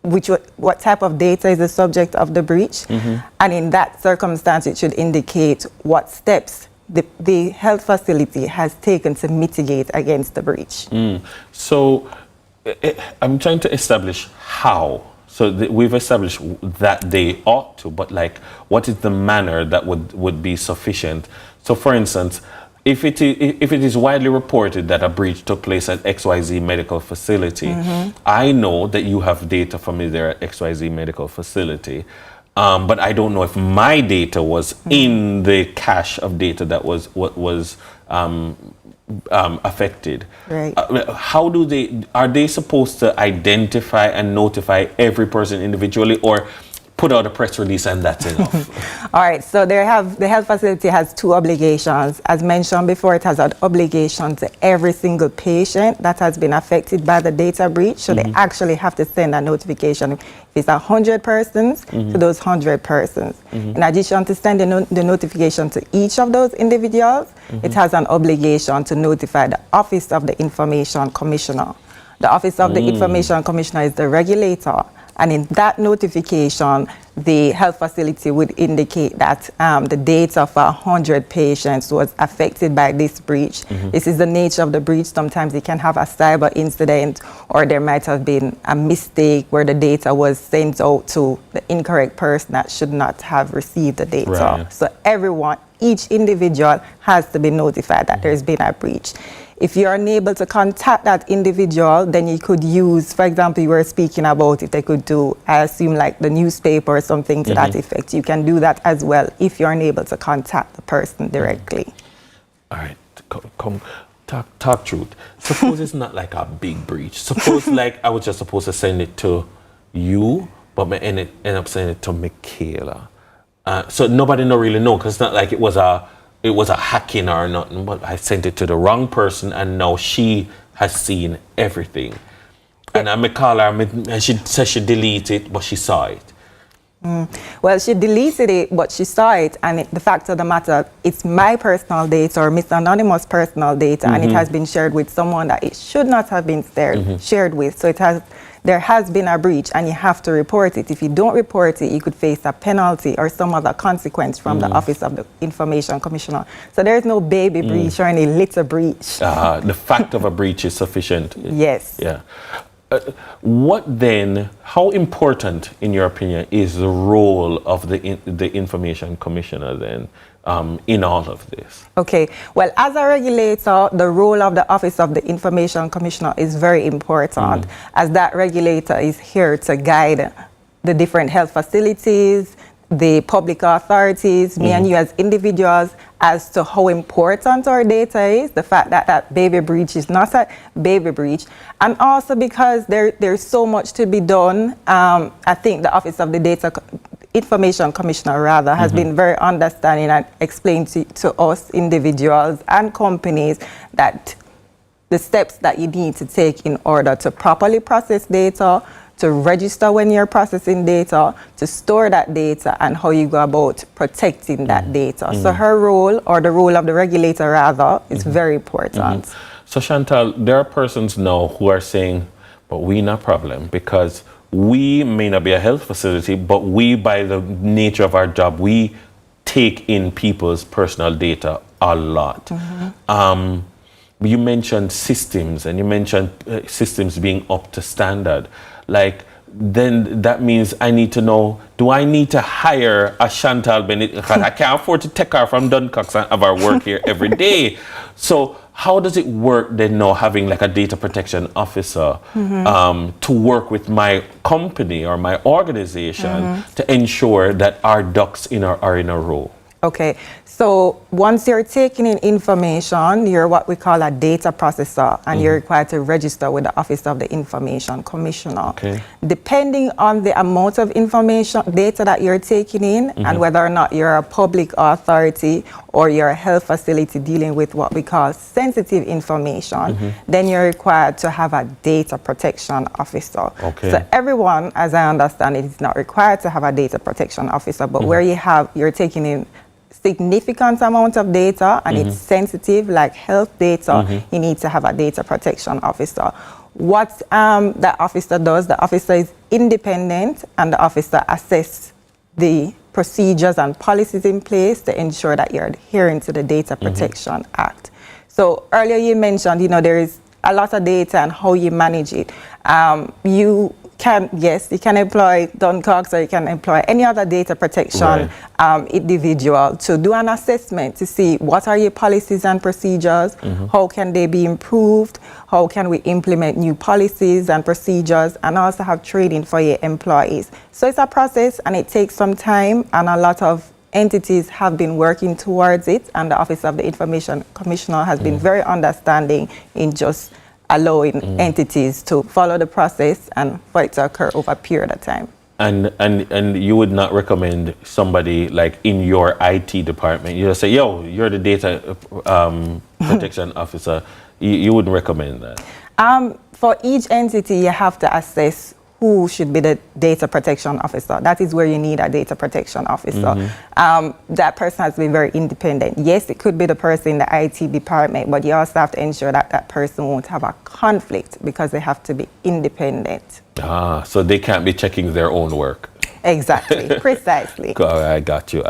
what type of data is the subject of the breach. And in that circumstance, it should indicate what steps the health facility has taken to mitigate against the breach. So I'm trying to establish how. So we've established that they ought to, but like, what is the manner that would be sufficient? So for instance, if it is widely reported that a breach took place at XYZ medical facility, I know that you have data from me there at XYZ medical facility, but I don't know if my data was in the cache of data that was affected. Right. How are they supposed to identify and notify every person individually, or put out a press release and that's enough? All right, so the health facility has two obligations. As mentioned before, it has an obligation to every single patient that has been affected by the data breach. So they actually have to send a notification. If it's 100 persons, to those 100 persons. In addition to sending the notification to each of those individuals, it has an obligation to notify the Office of the Information Commissioner. The Office of the Information Commissioner is the regulator. And in that notification, the health facility would indicate that the data for 100 patients was affected by this breach. This is the nature of the breach. Sometimes it can have a cyber incident, or there might have been a mistake where the data was sent out to the incorrect person that should not have received the data. Right. So each individual has to be notified that there's been a breach. If you're unable to contact that individual, then you could use, for example, you were speaking about if they could do, I assume, like the newspaper or something to that effect. You can do that as well if you're unable to contact the person directly. All right, come talk truth. Suppose it's not like a big breach. Suppose like I was just supposed to send it to you, but I end up sending it to Michaela. So nobody really know, because it's not like it was a hacking or nothing, but I sent it to the wrong person and now she has seen everything. And I may call her and she says she deleted it, but she saw it. Well, she deleted it, but she saw it, and the fact of the matter, it's my personal data or Mr. Anonymous' personal data, and it has been shared with someone that it should not have been shared with. So there has been a breach, and you have to report it. If you don't report it, you could face a penalty or some other consequence from the Office of the Information Commissioner. So there is no baby breach or any little breach. The fact of a breach is sufficient. Yes. Yeah. how important, in your opinion, is the role of the Information Commissioner then in all of this? Okay, well, as a regulator, the role of the Office of the Information Commissioner is very important, as that regulator is here to guide the different health facilities, the public authorities, me and you as individuals, as to how important our data is, the fact that that baby breach is not a baby breach, and also because there's so much to be done. I think the Office of the Information Commissioner has been very understanding and explained to us individuals and companies that the steps that you need to take in order to properly process data, to register when you're processing data, to store that data, and how you go about protecting that data. So her role, or the role of the regulator rather, is very important. So Chantal, there are persons now who are saying, but we not problem, because we may not be a health facility, but we, by the nature of our job, we take in people's personal data a lot. You mentioned systems, and you mentioned systems being up to standard. Like, then that means I need to know, do I need to hire a Chantal Bennett? Because I can't afford to take her from Duncox and have her work here every day. So how does it work then now, having like a data protection officer to work with my company or my organization to ensure that our ducks are in a row? Okay, so once you're taking in information, you're what we call a data processor, and you're required to register with the Office of the Information Commissioner. Okay. Depending on the amount of information, data that you're taking in, and whether or not you're a public authority or you're a health facility dealing with what we call sensitive information, then you're required to have a data protection officer. Okay. So everyone, as I understand it, is not required to have a data protection officer, but where you're taking in significant amount of data and it's sensitive, like health data, you need to have a data protection officer. What the officer does, the officer is independent, and the officer assesses the procedures and policies in place to ensure that you're adhering to the Data Protection Act. So earlier you mentioned, there is a lot of data and how you manage it. You can employ Duncox, or you can employ any other data protection individual to do an assessment to see what are your policies and procedures, how can they be improved, how can we implement new policies and procedures, and also have training for your employees. So it's a process, and it takes some time, and a lot of entities have been working towards it, and the Office of the Information Commissioner has been very understanding in just allowing entities to follow the process and for it to occur over a period of time. And you would not recommend somebody like in your IT department, you just say, yo, you're the data protection officer. You wouldn't recommend that? For each entity, you have to assess who should be the data protection officer. That is where you need a data protection officer. That person has to be very independent. Yes, it could be the person in the IT department, but you also have to ensure that that person won't have a conflict, because they have to be independent. So they can't be checking their own work. Exactly, precisely. I got you.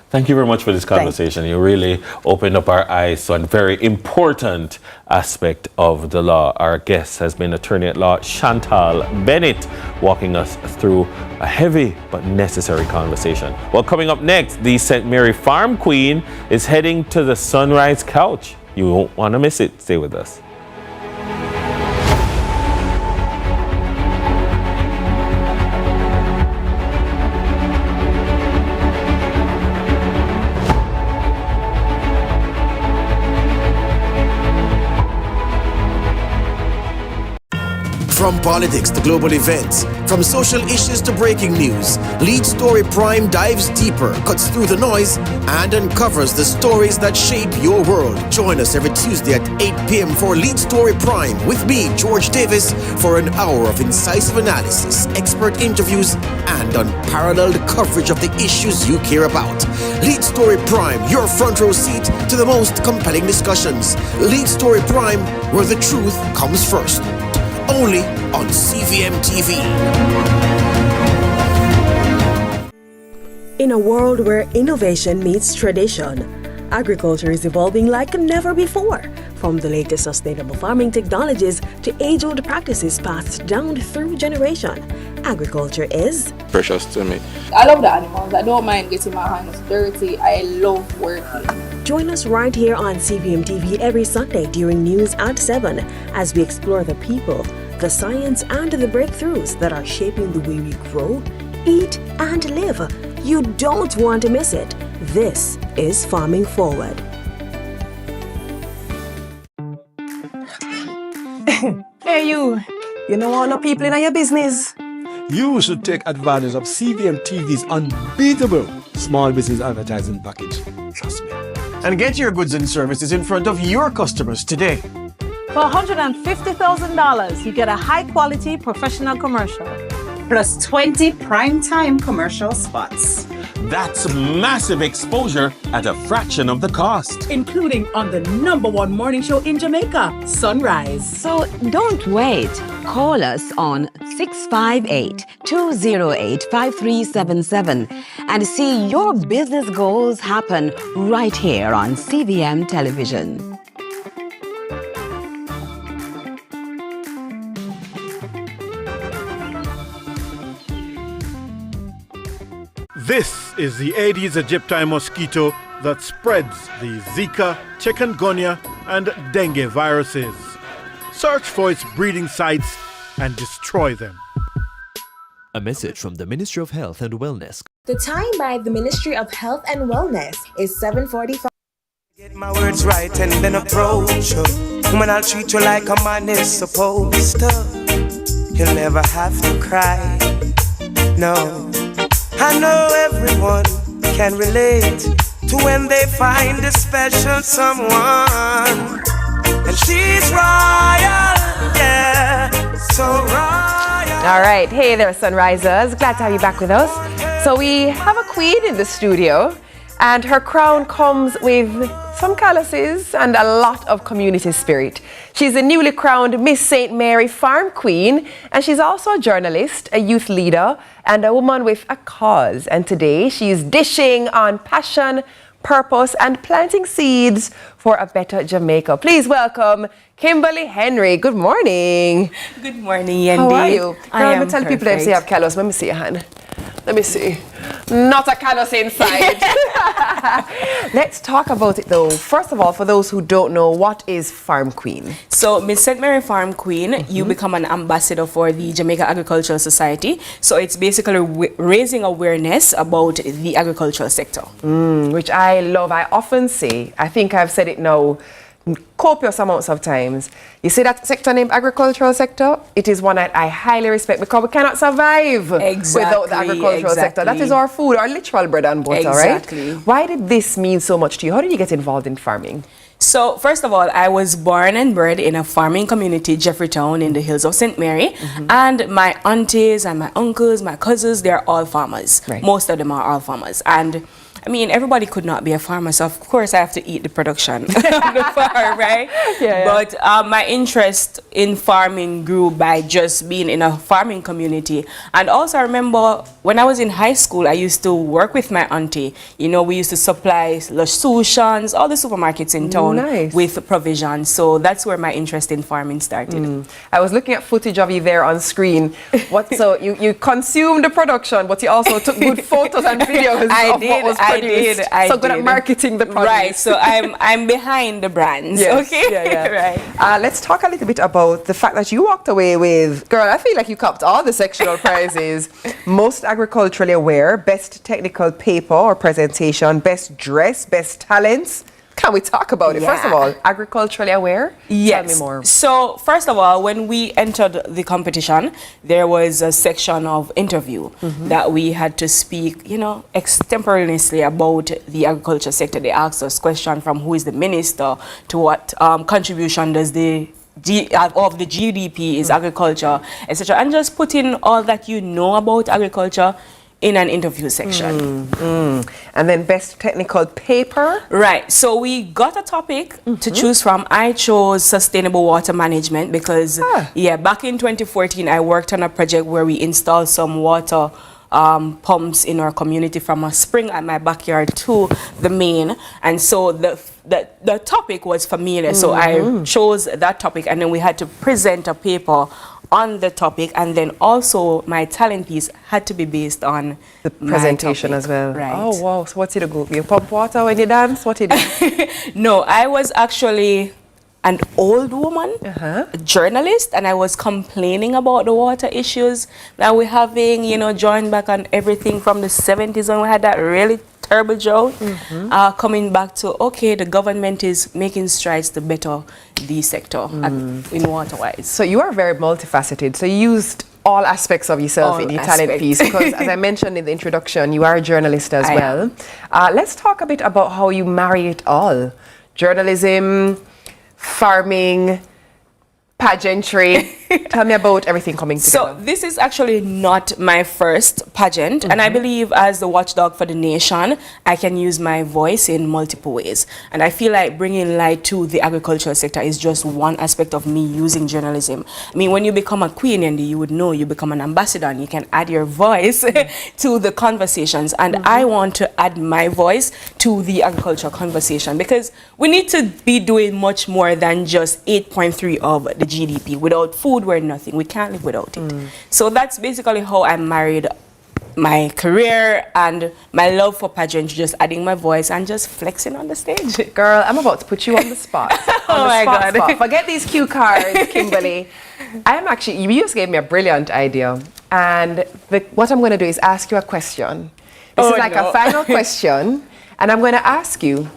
Thank you very much for this conversation. You really opened up our eyes to a very important aspect of the law. Our guest has been attorney at law Chantal Bennett, walking us through a heavy but necessary conversation. Well, coming up next, the St. Mary Farm Queen is heading to the Sunrise Couch. You won't want to miss it. Stay with us. From politics to global events, from social issues to breaking news, Lead Story Prime dives deeper, cuts through the noise, and uncovers the stories that shape your world. Join us every Tuesday at 8 p.m. for Lead Story Prime with me, George Davis, for an hour of incisive analysis, expert interviews, and unparalleled coverage of the issues you care about. Lead Story Prime, your front row seat to the most compelling discussions. Lead Story Prime, where the truth comes first. Only on CVM TV. In a world where innovation meets tradition, agriculture is evolving like never before. From the latest sustainable farming technologies to age-old practices passed down through generation, agriculture is precious to me. I love the animals. I don't mind getting my hands dirty. I love working. Join us right here on CVM TV every Sunday during news at 7 as we explore the people, the science, and the breakthroughs that are shaping the way we grow, eat, and live. You don't want to miss it. This is Farming Forward. Hey you know all the people in your business? You should take advantage of CVM TV's unbeatable small business advertising package. Trust me. And get your goods and services in front of your customers today. For $150,000, you get a high-quality professional commercial. Plus 20 prime-time commercial spots. That's massive exposure at a fraction of the cost. Including on the #1 morning show in Jamaica, Sunrise. So don't wait. Call us on 658-208-5377 and see your business goals happen right here on CVM Television. This is the Aedes aegypti mosquito that spreads the Zika, chikungunya, and dengue viruses. Search for its breeding sites and destroy them. A message from the Ministry of Health and Wellness. The time by the Ministry of Health and Wellness is 7:45. Get my words right and then approach you. Woman, I'll treat you like a man is supposed to. You'll never have to cry. No. I know everyone can relate to when they find a special someone. And she's royal, yeah, so royal. All right, hey there, Sunrisers. Glad to have you back with us. So we have a queen in the studio, and her crown comes with some calluses and a lot of community spirit. She's a newly crowned Miss St. Mary Farm Queen, and she's also a journalist, a youth leader, and a woman with a cause. And today she's dishing on passion, purpose, and planting seeds for a better Jamaica. Please welcome Kimberly Henry. Good morning. Good morning, Yendi. How are you? I am tell people that you have callus. Let me see your hand. Let me see. Not a callus inside. Let's talk about it though. First of all, for those who don't know, what is Farm Queen? So, Miss St. Mary Farm Queen, you become an ambassador for the Jamaica Agricultural Society. So, it's basically raising awareness about the agricultural sector. Which I love. I often say, I think I've said it now copious amounts of times. You see that sector named agricultural sector? It is one that I highly respect because we cannot survive without the agricultural sector. That is our food, our literal bread and butter, right? Why did this mean so much to you? How did you get involved in farming? So, first of all, I was born and bred in a farming community, Jeffreytown, in the hills of St. Mary. And my aunties and my uncles, my cousins, they're all farmers. Most of them are all farmers. And I mean, everybody could not be a farmer, so of course I have to eat the production of the farm, right? But my interest in farming grew by just being in a farming community. And also I remember when I was in high school, I used to work with my auntie. You know, we used to supply Lush Solutions, all the supermarkets in town with provisions. So that's where my interest in farming started. I was looking at footage of you there on screen. So you consumed the production, but you also took good photos and videos of what was produced. I so good at marketing the product. Right, so I'm behind the brands, okay? Right. Let's talk a little bit about the fact that you walked away with, girl, I feel like you copped all the sectional prizes. Most agriculturally aware, best technical paper or presentation, best dress, best talents. Can we talk about it? First of all, agriculturally aware? Yes. Tell me more. So, first of all, when we entered the competition, there was a section of interview that we had to speak, you know, extemporaneously about the agriculture sector. They asked us questions from who is the minister to what contribution does the of the GDP is agriculture, etc. And just put in all that you know about agriculture in an interview section. And then best technical paper? Right, so we got a topic to choose from. I chose sustainable water management because back in 2014 I worked on a project where we installed some water pumps in our community, from a spring at my backyard to the main. And so the topic was familiar, so I chose that topic, and then we had to present a paper on the topic, and then also my talent piece had to be based on the presentation as well. Right. Oh wow! So what did you do? You pump water when you dance? What did you do? No, I was actually an old woman, a journalist, and I was complaining about the water issues that we're having, you know, drawing back on everything from the 70s when we had that really terrible drought, coming back to, okay, the government is making strides to better the sector in water-wise. So you are very multifaceted. So you used all aspects of yourself in your talent piece, because as I mentioned in the introduction, you are a journalist as well. Let's talk a bit about how you marry it all. Journalism, farming, pageantry. Tell me about everything coming together. So this is actually not my first pageant, and I believe as the watchdog for the nation, I can use my voice in multiple ways. And I feel like bringing light to the agricultural sector is just one aspect of me using journalism. I mean, when you become a queen, and you would know you become an ambassador, and you can add your voice to the conversations. And I want to add my voice to the agricultural conversation, because we need to be doing much more than just 8.3 of the GDP. Without food, we're nothing. We can't live without it. So that's basically how I married my career and my love for pageantry, just adding my voice and just flexing on the stage. Girl, I'm about to put you on the spot. Oh my God. Forget these cue cards, Kimberly. You just gave me a brilliant idea. And what I'm going to do is ask you a question. This is like a final question. And I'm going to ask you,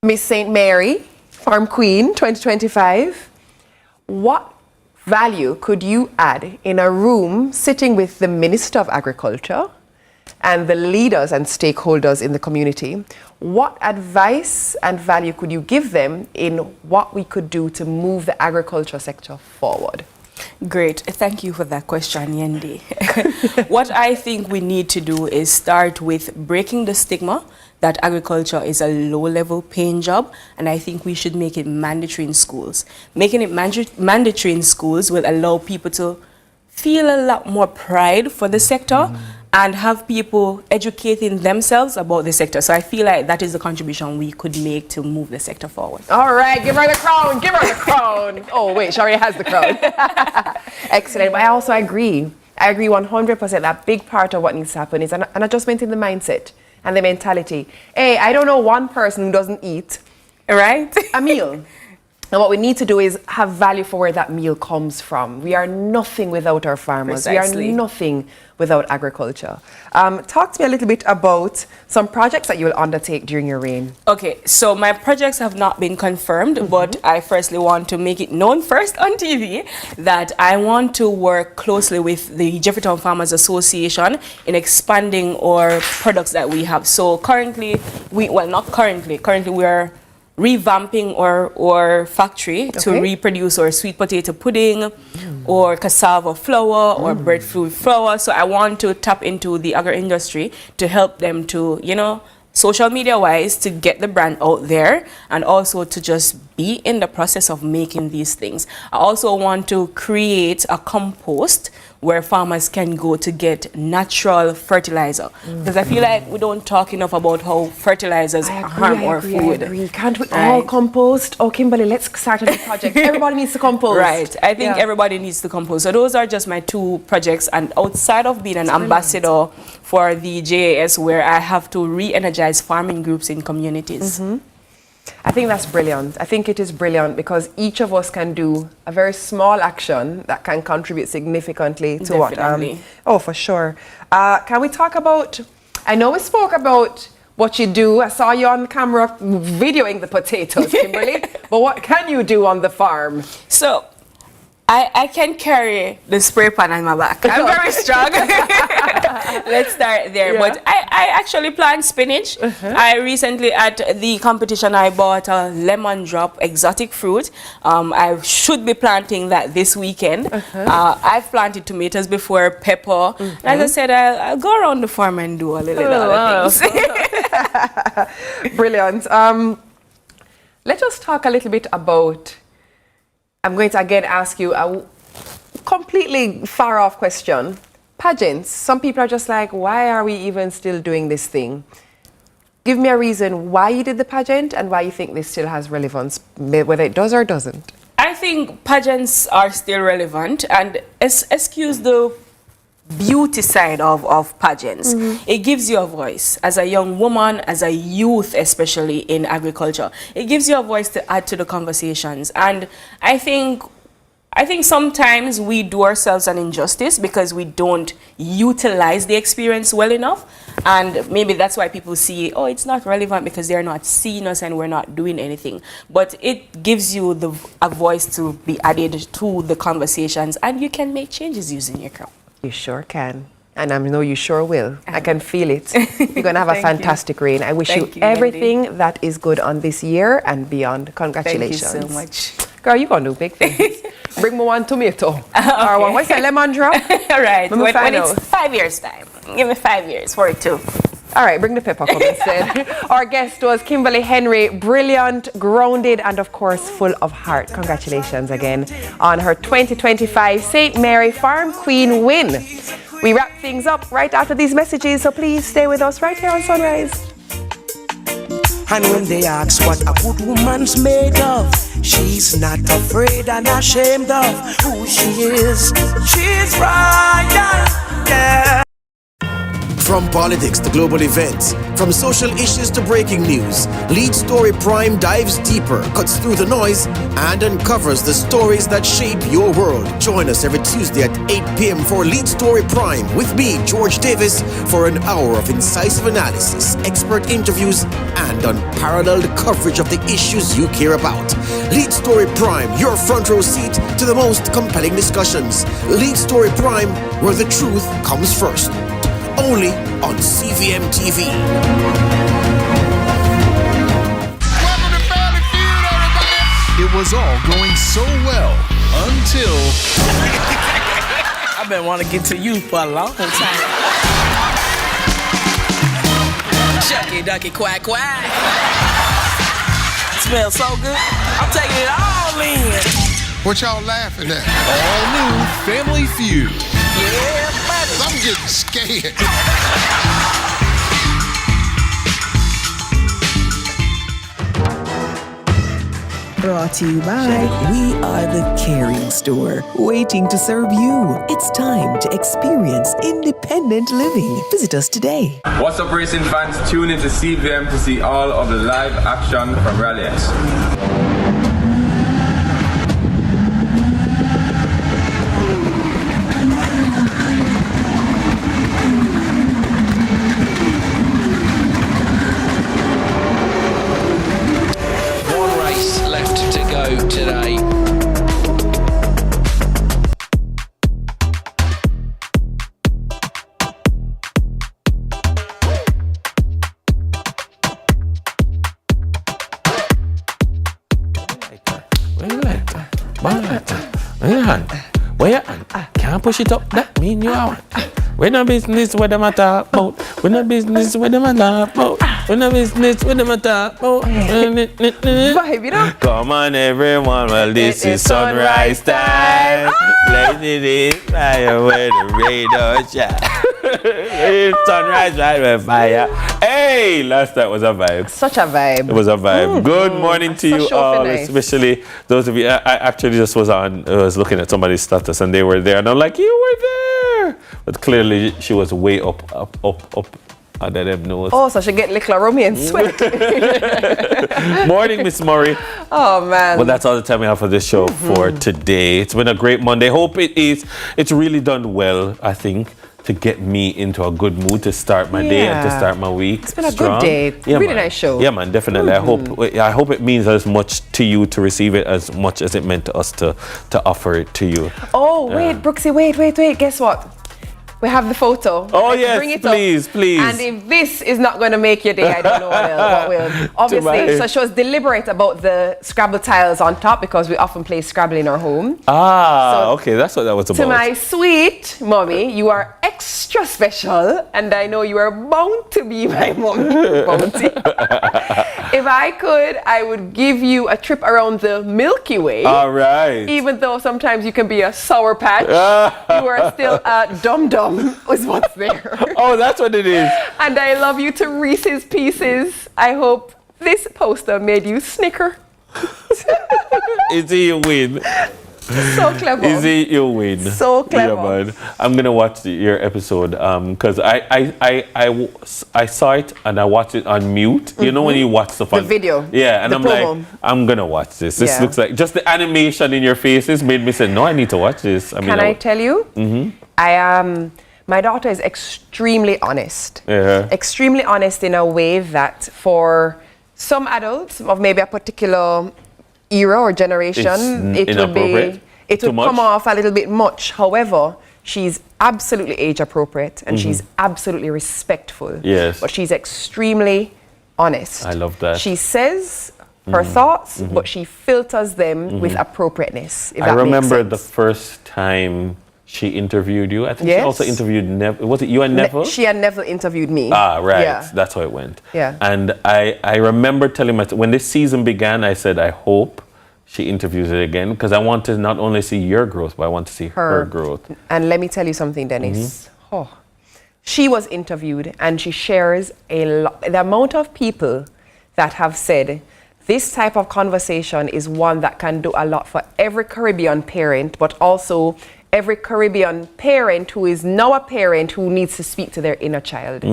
Miss St. Mary, Farm Queen 2025, what value could you add in a room sitting with the Minister of Agriculture and the leaders and stakeholders in the community? What advice and value could you give them in what we could do to move the agriculture sector forward? Great. Thank you for that question, Yendi. What I think we need to do is start with breaking the stigma that agriculture is a low-level paying job, and I think we should make it mandatory in schools. Making it mandatory in schools will allow people to feel a lot more pride for the sector and have people educating themselves about the sector. So I feel like that is the contribution we could make to move the sector forward. All right, give her the crown, give her the crown. Oh wait, she already has the crown. Excellent, but I also agree. I agree 100% that big part of what needs to happen is an adjustment in the mindset and the mentality. Hey, I don't know one person who doesn't eat a meal. And what we need to do is have value for where that meal comes from. We are nothing without our farmers. Precisely. We are nothing without agriculture. Talk to me a little bit about some projects that you will undertake during your reign. Okay, so my projects have not been confirmed, but I firstly want to make it known first on TV that I want to work closely with the Jeffertown Farmers Association in expanding our products that we have. So currently we are revamping our factory to reproduce our sweet potato pudding or cassava flour or breadfruit flour. So I want to tap into the agri industry to help them to, you know, social media wise, to get the brand out there and also to just be in the process of making these things. I also want to create a compost where farmers can go to get natural fertilizer. Because I feel like we don't talk enough about how fertilizers harm our food. I agree. Can't we all compost? Oh, Kimberly, let's start a new project. Everybody needs to compost. Right. I think everybody needs to compost. So those are just my two projects. And outside of being an ambassador for the JAS, where I have to re-energize farming groups in communities. I think that's brilliant. I think it is brilliant because each of us can do a very small action that can contribute significantly to Definitely. what. Oh, for sure. Can we talk about, I know we spoke about what you do. I saw you on camera videoing the potatoes, Kimberly. But what can you do on the farm? So, I can carry the spray pan on my back. I'm very strong. Let's start there. Yeah. But I actually plant spinach. I recently at the competition I bought a lemon drop exotic fruit. I should be planting that this weekend. I've planted tomatoes before, pepper. As I said, I'll go around the farm and do a little other things. Brilliant. Let us talk a little bit about, I'm going to again ask you a completely far off question. pageants, some people are just like, why are we even still doing this thing? Give me a reason why you did the pageant and why you think this still has relevance, whether it does or doesn't. I think pageants are still relevant, and excuse the beauty side of pageants. It gives you a voice as a young woman, as a youth, especially in agriculture. It gives you a voice to add to the conversations, and I think sometimes we do ourselves an injustice because we don't utilize the experience well enough, and maybe that's why people see, oh, it's not relevant because they're not seeing us and we're not doing anything. But it gives you a voice to be added to the conversations, and you can make changes using your crowd. You sure can. And I know you sure will. I can feel it. You're going to have a fantastic reign. I wish you everything that is good on this year and beyond. Congratulations. Thank you so much. Girl, you're going to do big things. Bring me one tomato. Or one, what's that, lemon drop? All right. When it's 5 years' time. Give me 5 years for it too. All right, bring the pepper come instead. Our guest was Kimberly Henry, brilliant, grounded, and of course, full of heart. Congratulations again on her 2025 St. Mary Farm Queen win. We wrap things up right after these messages, so please stay with us right here on Sunrise. And when they ask what a good woman's made of, she's not afraid and ashamed of who she is. She's royal, yeah. From politics to global events, from social issues to breaking news, Lead Story Prime dives deeper, cuts through the noise, and uncovers the stories that shape your world. Join us every Tuesday at 8 p.m. for Lead Story Prime with me, George Davis, for an hour of incisive analysis, expert interviews, and unparalleled coverage of the issues you care about. Lead Story Prime, your front row seat to the most compelling discussions. Lead Story Prime, where the truth comes first. Only on CVM TV. It was all going so well until I've been wanting to get to you for a long time. Shucky ducky quack quack. Smells so good. I'm taking it all in. What y'all laughing at? all new Family Feud. Yeah, buddy. I'm getting scared. Brought to you by We Are the Caring Store, waiting to serve you. It's time to experience independent living. Visit us today. What's up, racing fans? Tune into CVM to see all of the live action from Rally X. Today. Where you at? Can't push it up, that mean you are. We no business with them a talk about. We no business with them a talk about. We no business with them a talk about. Vibe, you know? Come on, everyone, well, this is sunrise time. Blazing it fire where the radar shine. It's sunrise right with fire. Hey, last night was a vibe. Such a vibe. It was a vibe. Good morning to you all, nice. especially those of you. I actually just was looking at somebody's status and they were there, and I'm like, you were there. But clearly she was way up under them nose. Oh, so she get little rummy and sweat. Morning, Miss Murray. Oh, man. Well, that's all the time we have for this show for today. It's been a great Monday. Hope it's really done well, I think, to get me into a good mood to start my day and to start my week. It's been a good day. Really nice show. Yeah, man, definitely. I hope it means as much to you to receive it as much as it meant to us to offer it to you. Oh, wait, Brooksy, wait. Guess what? We have the photo. Oh, yes, bring it please. And if this is not going to make your day, I don't know what will. Obviously, so she was deliberate about the Scrabble tiles on top because we often play Scrabble in our home. Okay, that's what that was about. To my sweet mommy, you are extra special, and I know you are bound to be my mommy. If I could, I would give you a trip around the Milky Way. All right. Even though sometimes you can be a sour patch, you are still a dum-dum is what's there. Oh, that's what it is. And I love you to Reese's Pieces. I hope this poster made you snicker. Is it your win? So clever. Is it your win? So clever. Yeah, man. I'm gonna watch your episode because I saw it and I watched it on mute. You know when you watch stuff on the video. Yeah, and I'm promo. like, I'm gonna watch this. This looks like just the animation in your faces made me say, no, I need to watch this. Can I tell you? Mm-hmm. My daughter is extremely honest. Yeah. Extremely honest in a way that for some adults of maybe a particular era or generation, it would come off a little bit much. However, she's absolutely age appropriate and she's absolutely respectful. Yes. But she's extremely honest. I love that. She says her thoughts, but she filters them with appropriateness. If I that remember makes the sense. first time she interviewed you. I think she Yes. also interviewed Neville. Was it you and Neville? She and Neville interviewed me. Ah, right. Yeah. That's how it went. Yeah. And I remember telling myself, when this season began, I said, I hope she interviews it again because I want to not only see your growth, but I want to see her growth. And let me tell you something, Dennis. She was interviewed and she shares a lot. The amount of people that have said, this type of conversation is one that can do a lot for every Caribbean parent, but also every Caribbean parent who is now a parent who needs to speak to their inner child.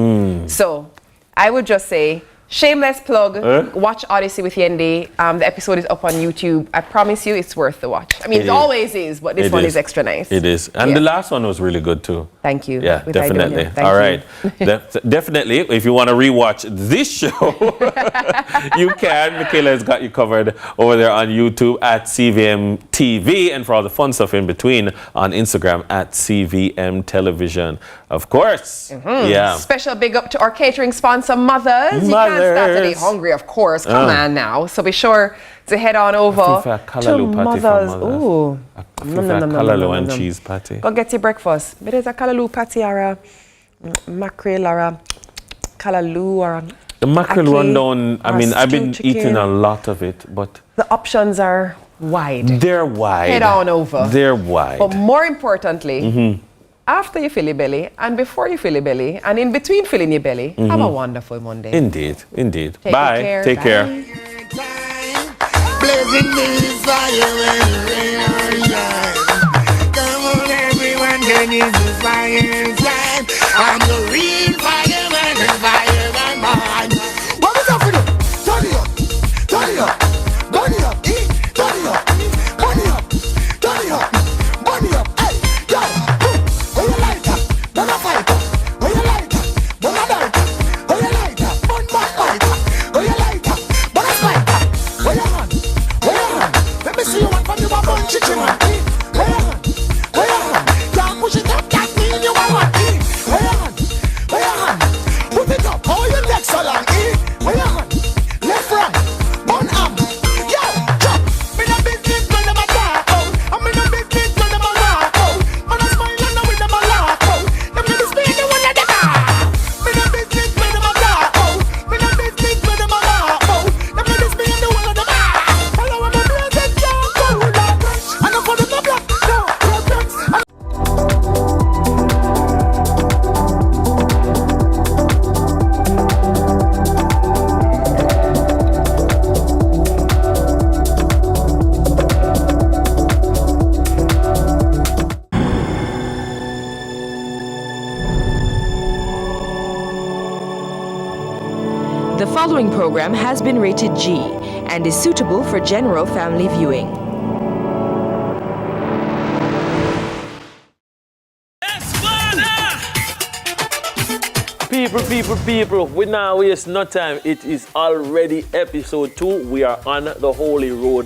So I would just say, shameless plug, watch Odyssey with Yendi. The episode is up on YouTube. I promise you it's worth the watch. I mean, it always is, but this one is extra nice. It is. And the last one was really good too. Thank you. Yeah, With definitely. Idonia. Thank All you. right. Definitely, if you want to rewatch this show, you can. Michaela has got you covered over there on YouTube at CVM TV, and for all the fun stuff in between on Instagram at CVM Television. Of course. Yeah. Special big up to our catering sponsor, Mothers. You can't start today hungry, of course. Come on now. So be sure to head on over to Mothers. Ooh. Callaloo and cheese patty. Go get your breakfast. But there's a callaloo patty or a mackerel or a callaloo or a the mackerel rundown, I mean, I've been chicken. eating a lot of it, but the options are wide. They're wide. Head on over. They're wide. But more importantly, after you fill your belly and before you fill your belly and in between filling your belly, have a wonderful Monday. Indeed, indeed. Take Bye. care. Take care. Blazing me fire and rain. Come on, everyone, can use the fire time. I'm the real fireman and fireman man. What we got for you? Turn it up, turn it up, burn it up, turn it up, burn it up, turn it up, burn it up. Hey, yo, who you like that? Burn a fighter. Who you like that? Burn a lighter. Who you like that? Burn back lighter. Who you like that? Burn a spiker. Where you on? Where you on? Let me see you one from you a bunch of chicken. Where you on? Where you on? Can't push it up, that mean you a one. Where you on? Where you on? Put it up, hold your legs so long. Where you on? Left, right, one arm. Yo, jump. Me no business when them a talk out. I'm in no business when them a walk out. Man a smile and with them a laugh out. Them give me speed the one of them ah. Me no business when them a talk out. Me no business when them a walk out. Them give me speed the one of them ah. Follow them a blaze and jump go like French. I know for them a black, no problems. The following program has been rated G and is suitable for general family viewing. People, we now waste no time. It is already episode 2. We are on the holy road